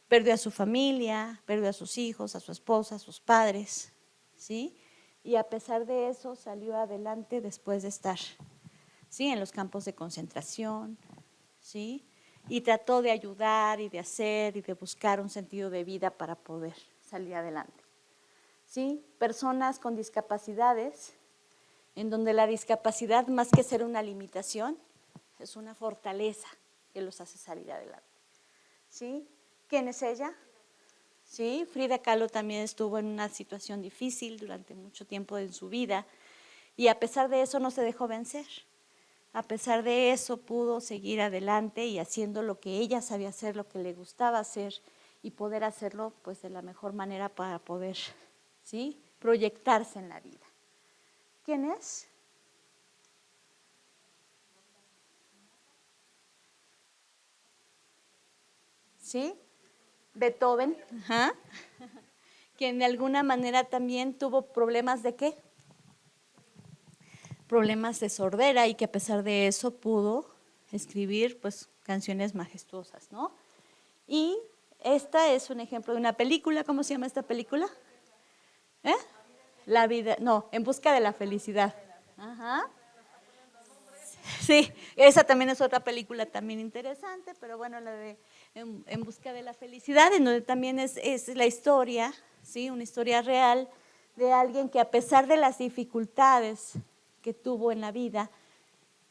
perdió a su familia, perdió a sus hijos, a su esposa, a sus padres, ¿sí? Y a pesar de eso salió adelante después de estar, ¿sí?, en los campos de concentración, ¿sí? Y trató de ayudar y de hacer y de buscar un sentido de vida para poder salir adelante, ¿sí? Personas con discapacidades, en donde la discapacidad, más que ser una limitación, es una fortaleza que los hace salir adelante, ¿sí? ¿Quién es ella? Sí, Frida Kahlo también estuvo en una situación difícil durante mucho tiempo en su vida y a pesar de eso no se dejó vencer. A pesar de eso pudo seguir adelante y haciendo lo que ella sabía hacer, lo que le gustaba hacer y poder hacerlo pues de la mejor manera para poder, ¿sí?, proyectarse en la vida. ¿Quién es? ¿Sí? Beethoven, ajá. Quien de alguna manera también tuvo problemas ¿de qué? Problemas de sordera y que a pesar de eso pudo escribir pues canciones majestuosas, ¿no? Y esta es un ejemplo de una película. ¿Cómo se llama esta película? ¿Eh? La vida, no, En busca de la felicidad. Ajá. Sí, esa también es otra película también interesante, pero bueno, la de En busca de la felicidad, en donde también es la historia, ¿sí?, una historia real de alguien que a pesar de las dificultades que tuvo en la vida,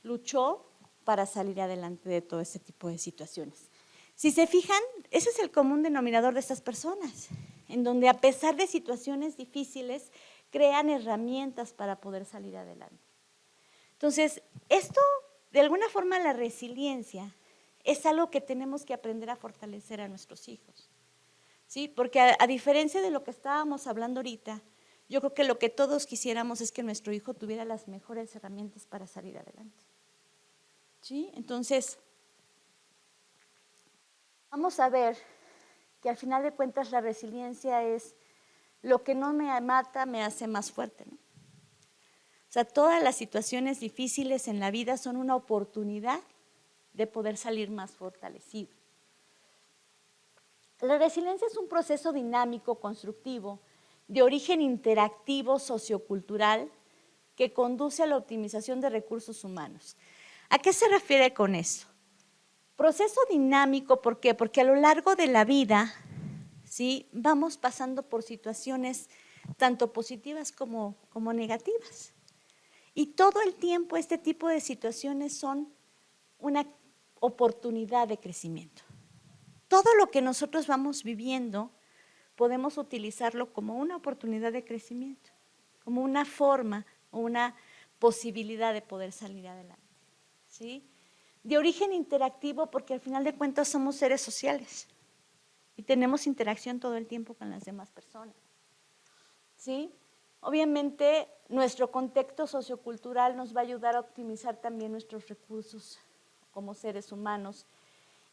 luchó para salir adelante de todo ese tipo de situaciones. Si se fijan, ese es el común denominador de estas personas, en donde a pesar de situaciones difíciles, crean herramientas para poder salir adelante. Entonces, esto, de alguna forma, la resiliencia es algo que tenemos que aprender a fortalecer a nuestros hijos, ¿sí? Porque a diferencia de lo que estábamos hablando ahorita, yo creo que lo que todos quisiéramos es que nuestro hijo tuviera las mejores herramientas para salir adelante, ¿sí? Entonces, vamos a ver que al final de cuentas la resiliencia es lo que no me mata me hace más fuerte, ¿no? O sea, todas las situaciones difíciles en la vida son una oportunidad de poder salir más fortalecido. La resiliencia es un proceso dinámico, constructivo, de origen interactivo, sociocultural, que conduce a la optimización de recursos humanos. ¿A qué se refiere con eso? Proceso dinámico, ¿por qué? Porque a lo largo de la vida, ¿sí?, vamos pasando por situaciones tanto positivas como negativas. Y todo el tiempo este tipo de situaciones son una oportunidad de crecimiento. Todo lo que nosotros vamos viviendo podemos utilizarlo como una oportunidad de crecimiento, como una forma o una posibilidad de poder salir adelante, ¿sí? De origen interactivo porque al final de cuentas somos seres sociales y tenemos interacción todo el tiempo con las demás personas, ¿sí? Obviamente nuestro contexto sociocultural nos va a ayudar a optimizar también nuestros recursos como seres humanos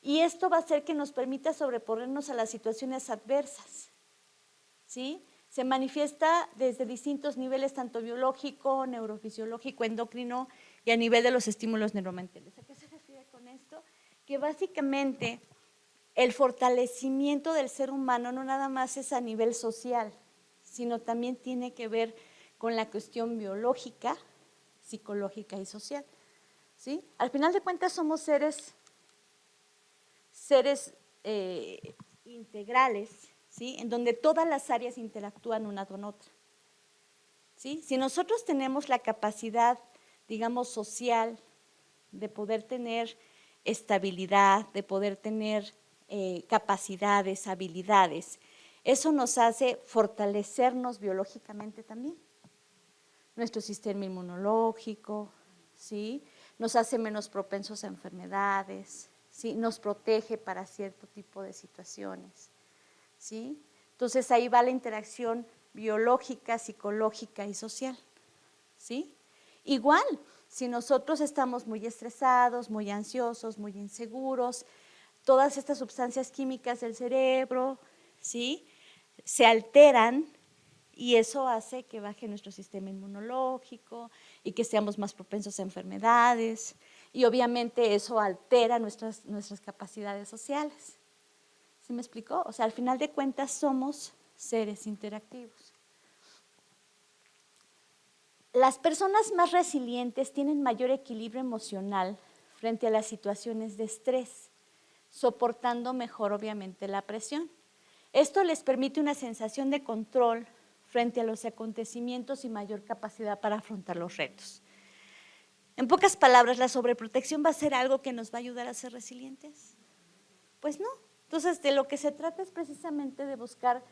y esto va a hacer que nos permita sobreponernos a las situaciones adversas, ¿sí? Se manifiesta desde distintos niveles, tanto biológico, neurofisiológico, endocrino y a nivel de los estímulos neuromentales. ¿A qué se refiere con esto? Que básicamente el fortalecimiento del ser humano no nada más es a nivel social, sino también tiene que ver con la cuestión biológica, psicológica y social, ¿sí? Al final de cuentas somos seres integrales, ¿sí?, en donde todas las áreas interactúan una con otra, ¿sí? Si nosotros tenemos la capacidad, digamos, social de poder tener estabilidad, de poder tener capacidades, habilidades, eso nos hace fortalecernos biológicamente también. Nuestro sistema inmunológico, ¿sí?, nos hace menos propensos a enfermedades, ¿sí?, nos protege para cierto tipo de situaciones, ¿sí? Entonces ahí va la interacción biológica, psicológica y social, ¿sí? Igual, si nosotros estamos muy estresados, muy ansiosos, muy inseguros, todas estas sustancias químicas del cerebro, ¿sí?, se alteran y eso hace que baje nuestro sistema inmunológico y que seamos más propensos a enfermedades y obviamente eso altera nuestras capacidades sociales. ¿Sí me explicó? O sea, al final de cuentas somos seres interactivos. Las personas más resilientes tienen mayor equilibrio emocional frente a las situaciones de estrés, soportando mejor obviamente la presión. Esto les permite una sensación de control frente a los acontecimientos y mayor capacidad para afrontar los retos. En pocas palabras, ¿la sobreprotección va a ser algo que nos va a ayudar a ser resilientes? Pues no. Entonces, de lo que se trata es precisamente de buscar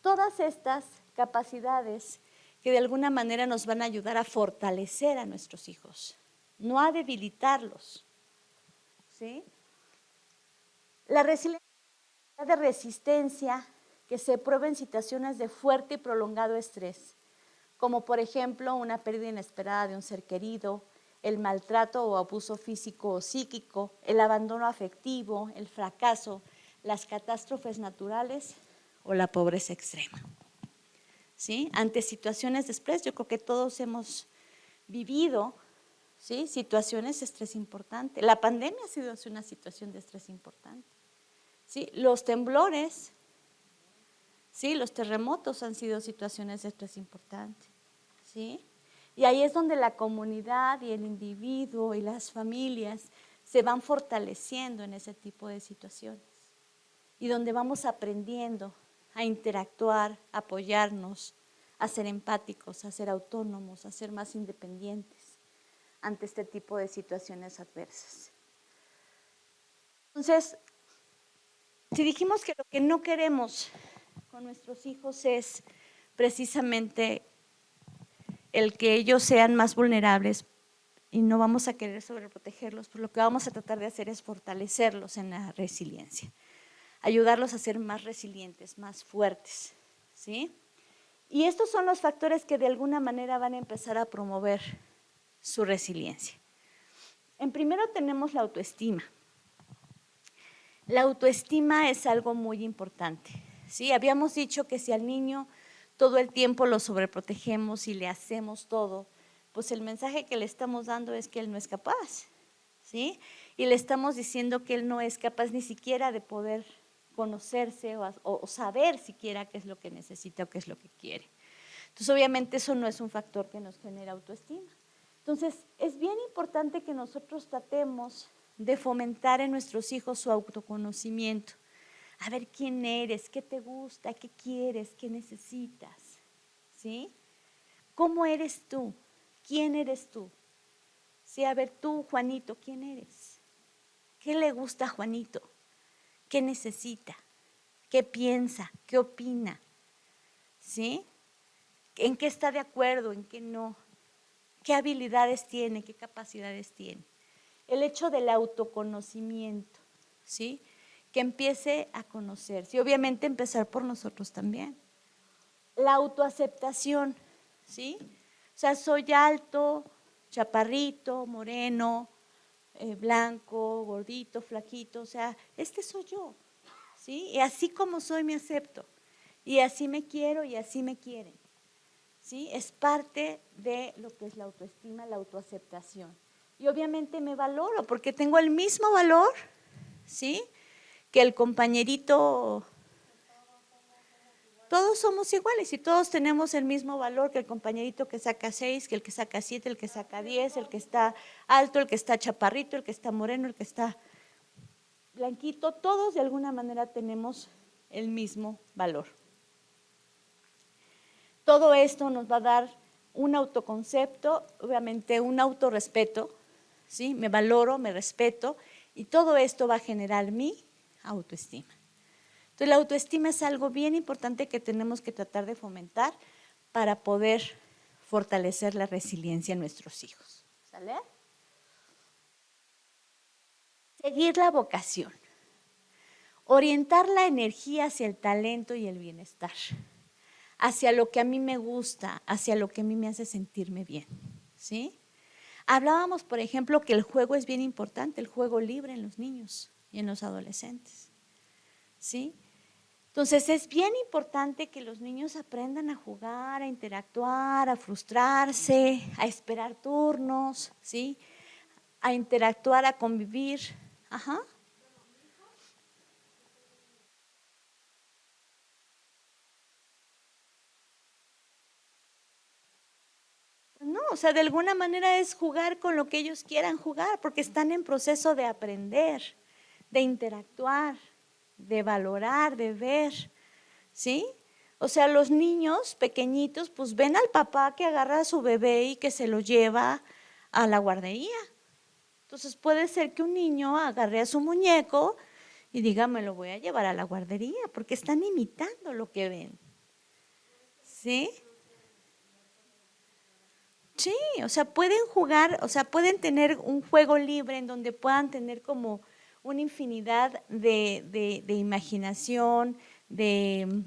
todas estas capacidades que de alguna manera nos van a ayudar a fortalecer a nuestros hijos, no a debilitarlos. ¿Sí? La resiliencia de resistencia que se prueba en situaciones de fuerte y prolongado estrés, como por ejemplo una pérdida inesperada de un ser querido, el maltrato o abuso físico o psíquico, el abandono afectivo, el fracaso, las catástrofes naturales o la pobreza extrema. ¿Sí? Ante situaciones de estrés, yo creo que todos hemos vivido, ¿sí?, situaciones de estrés importante. La pandemia ha sido una situación de estrés importante. ¿Sí? Los temblores, ¿sí?, los terremotos han sido situaciones de estrés importante. ¿Sí? Y ahí es donde la comunidad y el individuo y las familias se van fortaleciendo en ese tipo de situaciones y donde vamos aprendiendo a interactuar, a apoyarnos, a ser empáticos, a ser autónomos, a ser más independientes ante este tipo de situaciones adversas. Entonces, si dijimos que lo que no queremos con nuestros hijos es precisamente el que ellos sean más vulnerables y no vamos a querer sobreprotegerlos, pues lo que vamos a tratar de hacer es fortalecerlos en la resiliencia, ayudarlos a ser más resilientes, más fuertes, ¿sí? Y estos son los factores que de alguna manera van a empezar a promover su resiliencia. En primero tenemos la autoestima. La autoestima es algo muy importante, ¿sí? Habíamos dicho que si al niño todo el tiempo lo sobreprotegemos y le hacemos todo, pues el mensaje que le estamos dando es que él no es capaz, ¿sí? Y le estamos diciendo que él no es capaz ni siquiera de poder conocerse o saber siquiera qué es lo que necesita o qué es lo que quiere. Entonces, obviamente eso no es un factor que nos genera autoestima. Entonces, es bien importante que nosotros tratemos de fomentar en nuestros hijos su autoconocimiento. A ver quién eres, qué te gusta, qué quieres, qué necesitas, ¿sí? ¿Cómo eres tú? ¿Quién eres tú? Sí, a ver tú, Juanito, ¿quién eres? ¿Qué le gusta a Juanito? ¿Qué necesita? ¿Qué piensa? ¿Qué opina? ¿Sí? ¿En qué está de acuerdo? ¿En qué no? ¿Qué habilidades tiene? ¿Qué capacidades tiene? El hecho del autoconocimiento, ¿sí? Que empiece a conocerse y obviamente empezar por nosotros también. La autoaceptación, ¿sí? O sea, soy alto, chaparrito, moreno, blanco, gordito, flaquito, o sea, este soy yo, ¿sí? Y así como soy me acepto, y así me quiero y así me quieren, ¿sí? Es parte de lo que es la autoestima, la autoaceptación. Y obviamente me valoro porque tengo el mismo valor, ¿sí?, que el compañerito. Todos somos iguales y todos tenemos el mismo valor que el compañerito que saca 6, que el que saca 7, el que saca 10, el que está alto, el que está chaparrito, el que está moreno, el que está blanquito. Todos de alguna manera tenemos el mismo valor. Todo esto nos va a dar un autoconcepto, obviamente un autorrespeto, ¿sí? Me valoro, me respeto y todo esto va a generar mi autoestima. Entonces, la autoestima es algo bien importante que tenemos que tratar de fomentar para poder fortalecer la resiliencia en nuestros hijos. ¿Sale? Seguir la vocación. Orientar la energía hacia el talento y el bienestar, hacia lo que a mí me gusta, hacia lo que a mí me hace sentirme bien, ¿sí? Hablábamos, por ejemplo, que el juego es bien importante, el juego libre en los niños y en los adolescentes, ¿sí? Entonces es bien importante que los niños aprendan a jugar, a interactuar, a frustrarse, a esperar turnos, ¿sí? A interactuar, a convivir. Ajá. No, o sea, de alguna manera es jugar con lo que ellos quieran jugar, porque están en proceso de aprender, de interactuar, de valorar, de ver, ¿sí? O sea, los niños pequeñitos pues ven al papá que agarra a su bebé y que se lo lleva a la guardería. Entonces puede ser que un niño agarre a su muñeco y diga, me lo voy a llevar a la guardería, porque están imitando lo que ven, ¿sí? Sí, o sea, pueden jugar, o sea, pueden tener un juego libre en donde puedan tener como una infinidad de imaginación, de,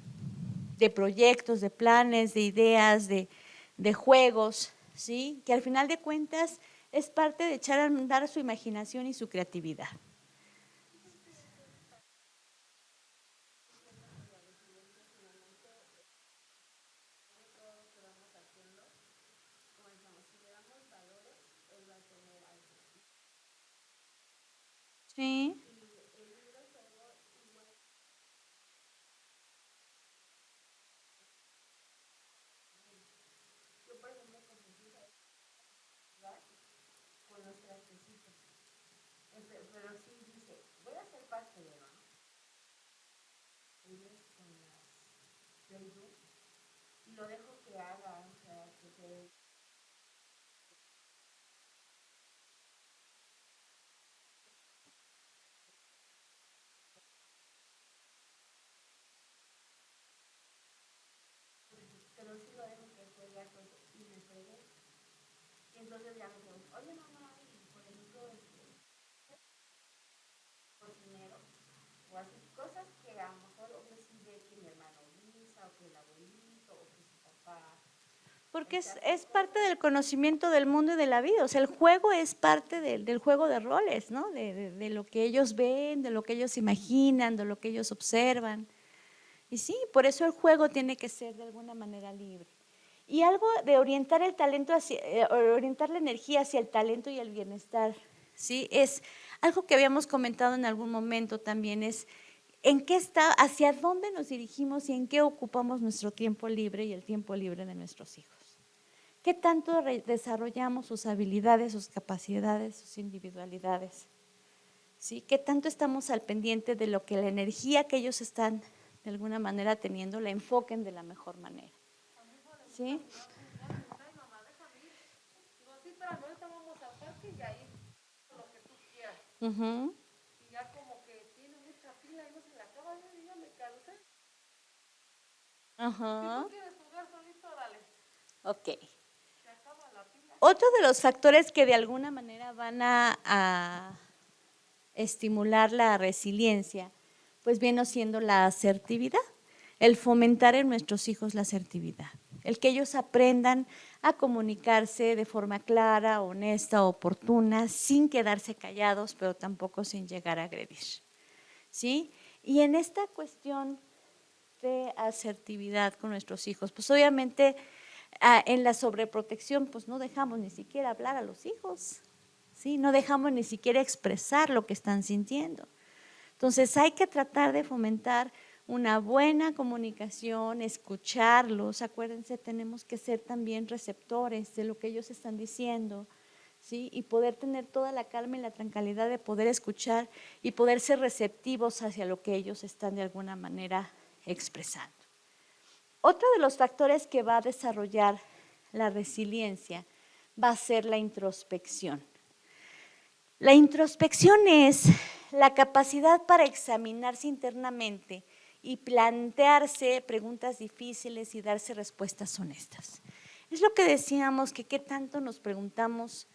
de proyectos, de planes, de ideas, de juegos, ¿sí? Que al final de cuentas es parte de echar a andar su imaginación y su creatividad. Sí, porque es parte del conocimiento del mundo y de la vida. O sea, el juego es parte del juego de roles, ¿no? De lo que ellos ven, de lo que ellos imaginan, de lo que ellos observan. Y sí, por eso el juego tiene que ser de alguna manera libre. Y algo de orientar el talento hacia, orientar la energía hacia el talento y el bienestar, ¿sí? Es algo que habíamos comentado en algún momento también, es en qué está, hacia dónde nos dirigimos y en qué ocupamos nuestro tiempo libre y el tiempo libre de nuestros hijos. ¿Qué tanto desarrollamos sus habilidades, sus capacidades, sus individualidades? ¿Sí? ¿Qué tanto estamos al pendiente de lo que la energía que ellos están de alguna manera teniendo la enfoquen de la mejor manera? ¿Sí? Uh-huh. Uh-huh. Ok. Otro de los factores que de alguna manera van a estimular la resiliencia, pues viene siendo la asertividad, el fomentar en nuestros hijos la asertividad, el que ellos aprendan a comunicarse de forma clara, honesta, oportuna, sin quedarse callados, pero tampoco sin llegar a agredir, ¿sí? Y en esta cuestión de asertividad con nuestros hijos, pues obviamente en la sobreprotección, pues no dejamos ni siquiera hablar a los hijos, ¿sí? No dejamos ni siquiera expresar lo que están sintiendo. Entonces hay que tratar de fomentar una buena comunicación, escucharlos. Acuérdense, tenemos que ser también receptores de lo que ellos están diciendo, ¿sí? Y poder tener toda la calma y la tranquilidad de poder escuchar y poder ser receptivos hacia lo que ellos están de alguna manera expresando. Otro de los factores que va a desarrollar la resiliencia va a ser la introspección. La introspección es la capacidad para examinarse internamente y plantearse preguntas difíciles y darse respuestas honestas. Es lo que decíamos, que qué tanto nos preguntamos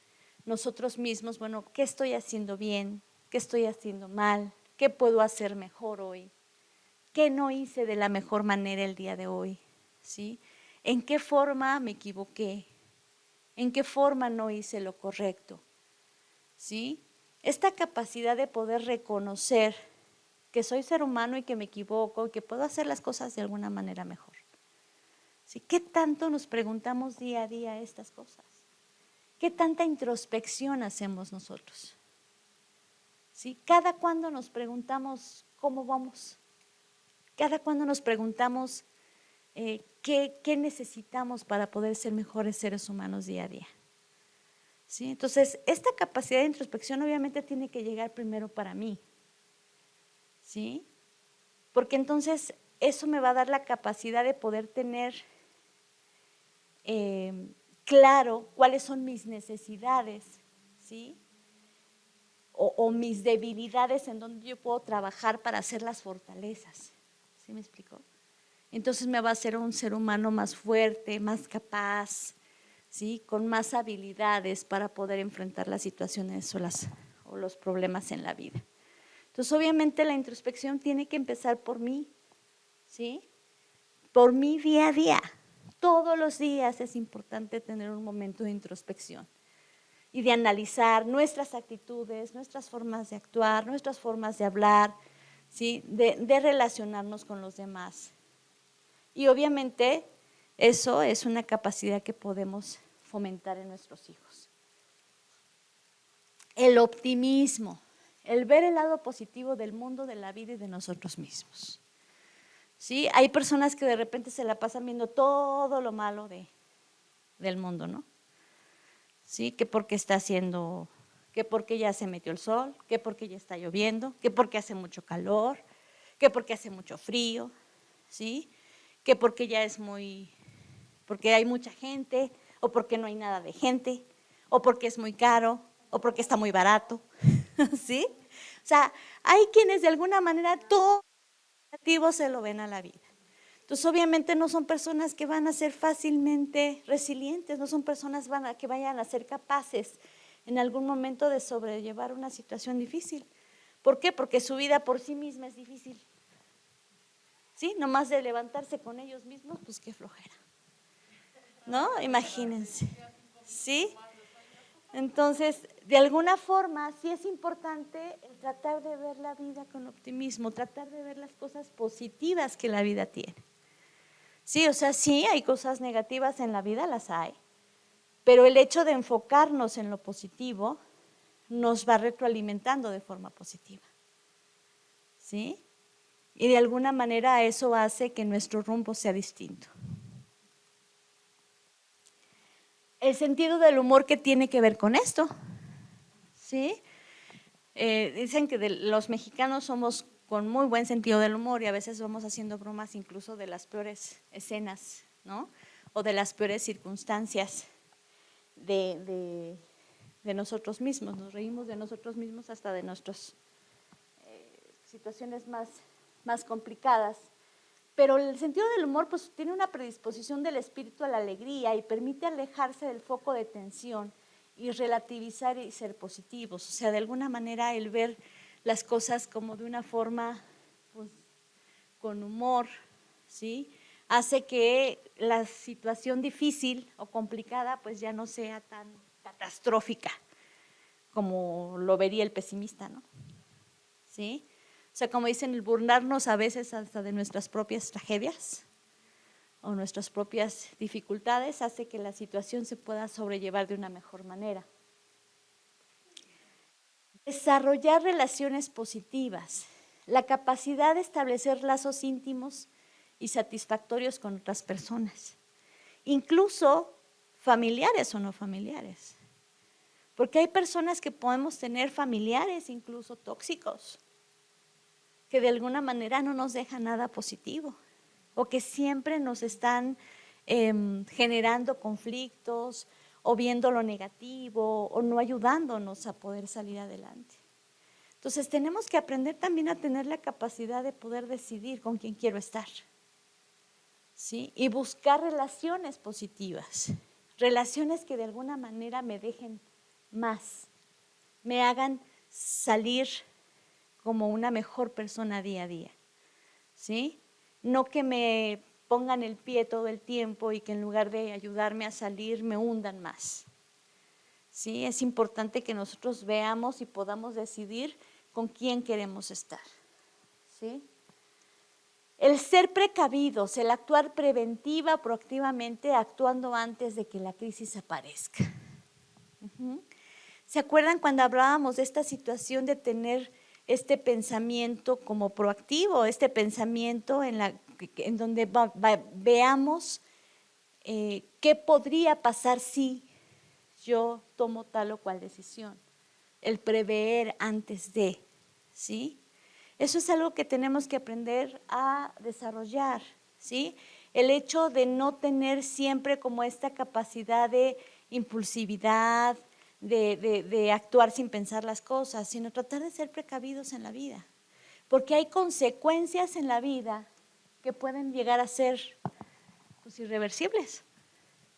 nosotros mismos, bueno, ¿qué estoy haciendo bien? ¿Qué estoy haciendo mal? ¿Qué puedo hacer mejor hoy? ¿Qué no hice de la mejor manera el día de hoy? ¿Sí? ¿En qué forma me equivoqué? ¿En qué forma no hice lo correcto? ¿Sí? Esta capacidad de poder reconocer que soy ser humano y que me equivoco y que puedo hacer las cosas de alguna manera mejor. ¿Sí? ¿Qué tanto nos preguntamos día a día estas cosas? ¿Qué tanta introspección hacemos nosotros? ¿Sí? ¿Cada cuándo nos preguntamos cómo vamos? ¿Cada cuándo nos preguntamos qué necesitamos para poder ser mejores seres humanos día a día? ¿Sí? Entonces, esta capacidad de introspección obviamente tiene que llegar primero para mí, ¿sí? Porque entonces eso me va a dar la capacidad de poder tener claro cuáles son mis necesidades, ¿sí? O mis debilidades en donde yo puedo trabajar para hacer las fortalezas, ¿sí me explico? Entonces me va a hacer un ser humano más fuerte, más capaz, ¿sí? Con más habilidades para poder enfrentar las situaciones o los problemas en la vida. Entonces, obviamente la introspección tiene que empezar por mí, ¿sí? Por mí día a día. Todos los días es importante tener un momento de introspección y de analizar nuestras actitudes, nuestras formas de actuar, nuestras formas de hablar, ¿sí? De relacionarnos con los demás. Y obviamente eso es una capacidad que podemos fomentar en nuestros hijos. El optimismo, el ver el lado positivo del mundo, de la vida y de nosotros mismos. ¿Sí? Hay personas que de repente se la pasan viendo todo lo malo del mundo, ¿no? ¿Sí? Que porque está haciendo, que porque ya se metió el sol, que porque ya está lloviendo, que porque hace mucho calor, que porque hace mucho frío, ¿sí? Que porque ya es porque hay mucha gente, o porque no hay nada de gente, o porque es muy caro, o porque está muy barato, ¿sí? O sea, hay quienes de alguna manera todo negativo se lo ven a la vida. Entonces, obviamente no son personas que van a ser fácilmente resilientes, no son personas que vayan a ser capaces en algún momento de sobrellevar una situación difícil. ¿Por qué? Porque su vida por sí misma es difícil. ¿Sí? Nomás de levantarse con ellos mismos, pues qué flojera. ¿No? Imagínense. ¿Sí? Entonces, de alguna forma, sí es importante el tratar de ver la vida con optimismo, tratar de ver las cosas positivas que la vida tiene. Sí, o sea, sí hay cosas negativas en la vida, las hay, pero el hecho de enfocarnos en lo positivo nos va retroalimentando de forma positiva. ¿Sí? Y de alguna manera eso hace que nuestro rumbo sea distinto. El sentido del humor, ¿qué tiene que ver con esto? ¿Sí? Dicen que los mexicanos somos con muy buen sentido del humor y a veces vamos haciendo bromas incluso de las peores escenas, ¿no? O de las peores circunstancias de nosotros mismos, nos reímos de nosotros mismos hasta de nuestras situaciones más complicadas. Pero el sentido del humor pues tiene una predisposición del espíritu a la alegría y permite alejarse del foco de tensión y relativizar y ser positivos. O sea, de alguna manera el ver las cosas como de una forma pues, con humor, ¿sí? Hace que la situación difícil o complicada pues ya no sea tan catastrófica como lo vería el pesimista, ¿no? ¿Sí? O sea, como dicen, el burlarnos a veces hasta de nuestras propias tragedias o nuestras propias dificultades hace que la situación se pueda sobrellevar de una mejor manera. Desarrollar relaciones positivas, la capacidad de establecer lazos íntimos y satisfactorios con otras personas, incluso familiares o no familiares. Porque hay personas que podemos tener familiares incluso tóxicos, que de alguna manera no nos dejan nada positivo o que siempre nos están generando conflictos o viendo lo negativo o no ayudándonos a poder salir adelante. Entonces tenemos que aprender también a tener la capacidad de poder decidir con quién quiero estar, ¿sí? Y buscar relaciones positivas, relaciones que de alguna manera me dejen más, me hagan salir como una mejor persona día a día, ¿sí? No que me pongan el pie todo el tiempo y que en lugar de ayudarme a salir me hundan más. ¿Sí? Es importante que nosotros veamos y podamos decidir con quién queremos estar. ¿sí? El ser precavidos, el actuar preventiva, proactivamente, actuando antes de que la crisis aparezca. ¿Se acuerdan cuando hablábamos de esta situación de tener este pensamiento como proactivo, este pensamiento en donde veamos qué podría pasar si yo tomo tal o cual decisión? El prever antes de, ¿sí? Eso es algo que tenemos que aprender a desarrollar, ¿sí? El hecho de no tener siempre como esta capacidad de impulsividad, de actuar sin pensar las cosas, sino tratar de ser precavidos en la vida. Porque hay consecuencias en la vida que pueden llegar a ser pues, irreversibles,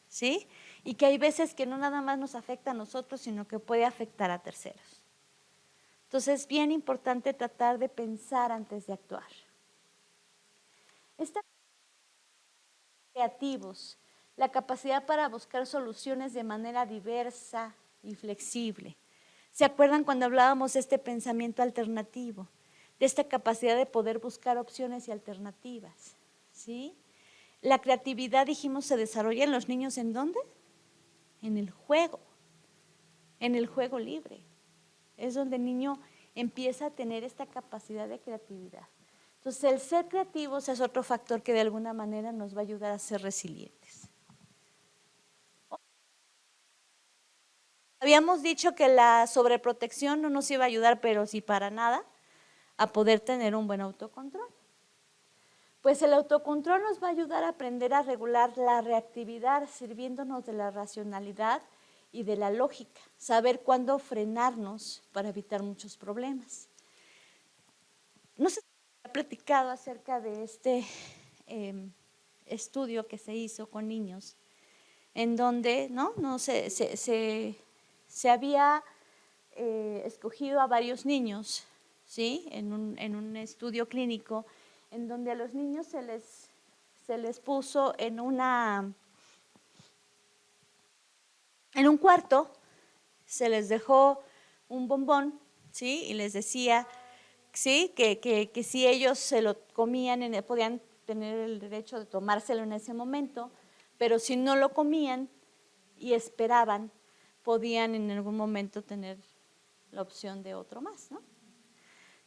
¿sí? Y que hay veces que no nada más nos afecta a nosotros, sino que puede afectar a terceros. Entonces es bien importante tratar de pensar antes de actuar. Están creativos, la capacidad para buscar soluciones de manera diversa y flexible. ¿Se acuerdan cuando hablábamos de este pensamiento alternativo? De esta capacidad de poder buscar opciones y alternativas, ¿sí? La creatividad, dijimos, se desarrolla en los niños, ¿en dónde? En el juego libre. Es donde el niño empieza a tener esta capacidad de creatividad. Entonces, el ser creativos es otro factor que de alguna manera nos va a ayudar a ser resilientes. Habíamos dicho que la sobreprotección no nos iba a ayudar, pero sí para nada, a poder tener un buen autocontrol. Pues el autocontrol nos va a ayudar a aprender a regular la reactividad, sirviéndonos de la racionalidad y de la lógica, saber cuándo frenarnos para evitar muchos problemas. No sé si he platicado acerca de este estudio que se hizo con niños, en donde se había escogido a varios niños, ¿sí? En un estudio clínico, en donde a los niños se les puso en un cuarto, se les dejó un bombón, ¿sí? Y les decía, ¿sí? Que si ellos se lo comían, podían tener el derecho de tomárselo en ese momento, pero si no lo comían y esperaban, podían en algún momento tener la opción de otro más, ¿no?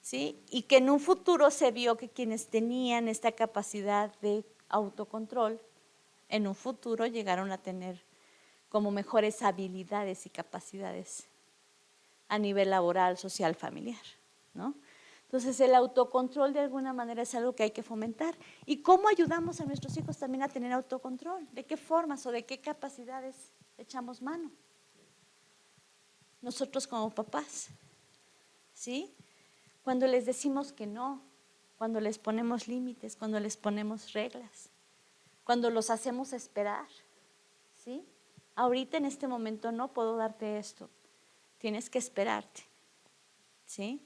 ¿Sí? Y que en un futuro se vio que quienes tenían esta capacidad de autocontrol, en un futuro llegaron a tener como mejores habilidades y capacidades a nivel laboral, social, familiar, ¿no? Entonces el autocontrol de alguna manera es algo que hay que fomentar. ¿Y cómo ayudamos a nuestros hijos también a tener autocontrol? ¿De qué formas o de qué capacidades echamos mano? Nosotros como papás, ¿sí? Cuando les decimos que no, cuando les ponemos límites, cuando les ponemos reglas, cuando los hacemos esperar, ¿sí? Ahorita en este momento no puedo darte esto, tienes que esperarte, ¿sí?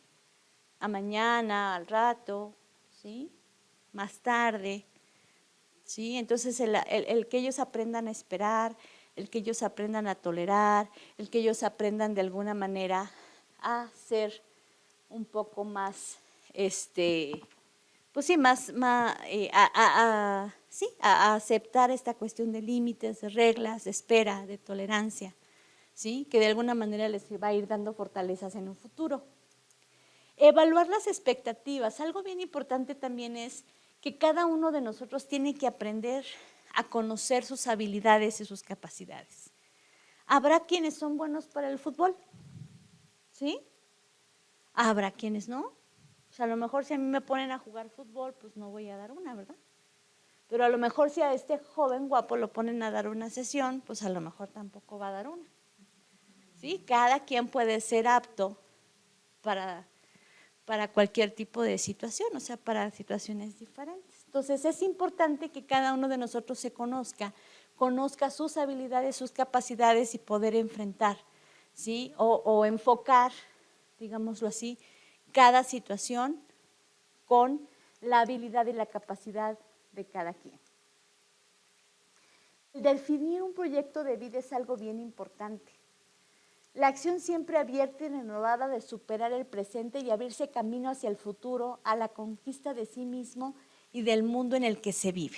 A mañana, al rato, ¿sí? Más tarde, ¿sí? Entonces el que ellos aprendan a esperar, el que ellos aprendan a tolerar, el que ellos aprendan de alguna manera a ser un poco más, pues sí, a aceptar esta cuestión de límites, de reglas, de espera, de tolerancia, ¿sí? Que de alguna manera les va a ir dando fortalezas en un futuro. Evaluar las expectativas. Algo bien importante también es que cada uno de nosotros tiene que aprender a conocer sus habilidades y sus capacidades. Habrá quienes son buenos para el fútbol, ¿sí? Habrá quienes no. O sea, a lo mejor si a mí me ponen a jugar fútbol, pues no voy a dar una, ¿verdad? Pero a lo mejor si a este joven guapo lo ponen a dar una sesión, pues a lo mejor tampoco va a dar una. ¿Sí? Cada quien puede ser apto para cualquier tipo de situación, o sea, para situaciones diferentes. Entonces es importante que cada uno de nosotros se conozca sus habilidades, sus capacidades y poder enfrentar, ¿sí? O enfocar, digámoslo así, cada situación con la habilidad y la capacidad de cada quien. El definir un proyecto de vida es algo bien importante. La acción siempre abierta y renovada de superar el presente y abrirse camino hacia el futuro, a la conquista de sí mismo y del mundo en el que se vive,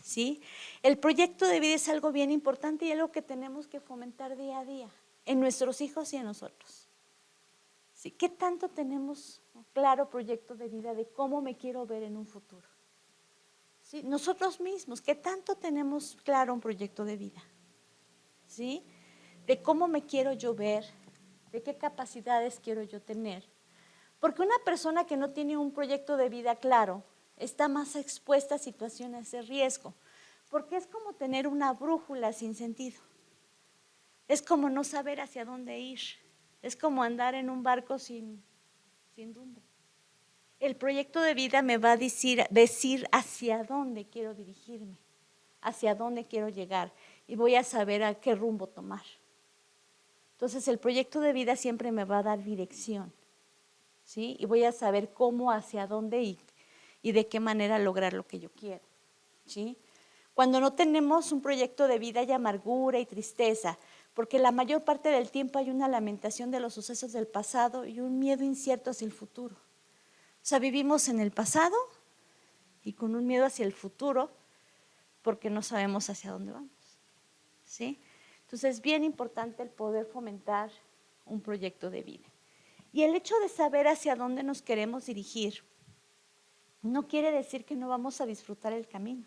¿sí? El proyecto de vida es algo bien importante y algo que tenemos que fomentar día a día, en nuestros hijos y en nosotros. ¿Sí? ¿Qué tanto tenemos un claro proyecto de vida de cómo me quiero ver en un futuro? ¿Sí? Nosotros mismos, ¿qué tanto tenemos claro un proyecto de vida? ¿Sí? De cómo me quiero yo ver, de qué capacidades quiero yo tener. Porque una persona que no tiene un proyecto de vida claro está más expuesta a situaciones de riesgo, porque es como tener una brújula sin sentido. Es como no saber hacia dónde ir, es como andar en un barco sin rumbo. El proyecto de vida me va a decir hacia dónde quiero dirigirme, hacia dónde quiero llegar y voy a saber a qué rumbo tomar. Entonces el proyecto de vida siempre me va a dar dirección, ¿sí? Y voy a saber cómo, hacia dónde y de qué manera lograr lo que yo quiero, ¿sí? Cuando no tenemos un proyecto de vida hay amargura y tristeza, porque la mayor parte del tiempo hay una lamentación de los sucesos del pasado y un miedo incierto hacia el futuro. O sea, vivimos en el pasado y con un miedo hacia el futuro porque no sabemos hacia dónde vamos, ¿sí? Entonces es bien importante el poder fomentar un proyecto de vida. Y el hecho de saber hacia dónde nos queremos dirigir no quiere decir que no vamos a disfrutar el camino,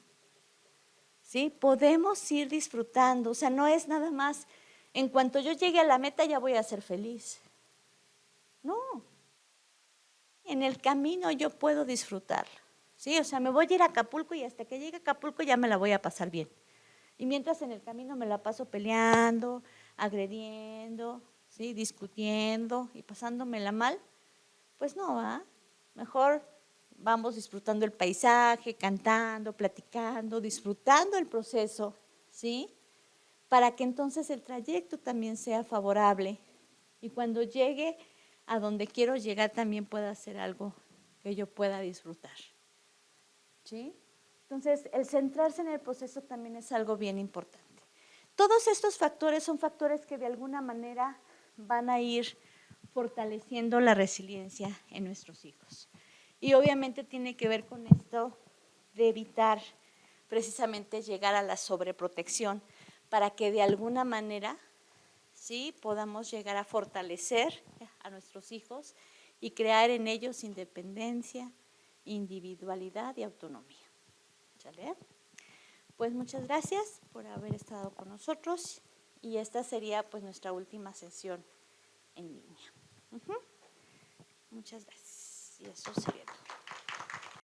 ¿sí? Podemos ir disfrutando, o sea, no es nada más, en cuanto yo llegue a la meta ya voy a ser feliz. No, en el camino yo puedo disfrutarlo, ¿sí? O sea, me voy a ir a Acapulco y hasta que llegue a Acapulco ya me la voy a pasar bien. Y mientras en el camino me la paso peleando, agrediendo, ¿sí? Discutiendo y pasándomela mal, pues no, ¿va? Mejor vamos disfrutando el paisaje, cantando, platicando, disfrutando el proceso, ¿sí? Para que entonces el trayecto también sea favorable y cuando llegue a donde quiero llegar también pueda ser algo que yo pueda disfrutar, ¿sí? Entonces, el centrarse en el proceso también es algo bien importante. Todos estos factores son factores que de alguna manera van a ir fortaleciendo la resiliencia en nuestros hijos. Y obviamente tiene que ver con esto de evitar precisamente llegar a la sobreprotección para que de alguna manera, ¿sí?, podamos llegar a fortalecer a nuestros hijos y crear en ellos independencia, individualidad y autonomía. ¿Sale? Pues muchas gracias por haber estado con nosotros y esta sería pues nuestra última sesión en línea. Muchas gracias y eso sería todo.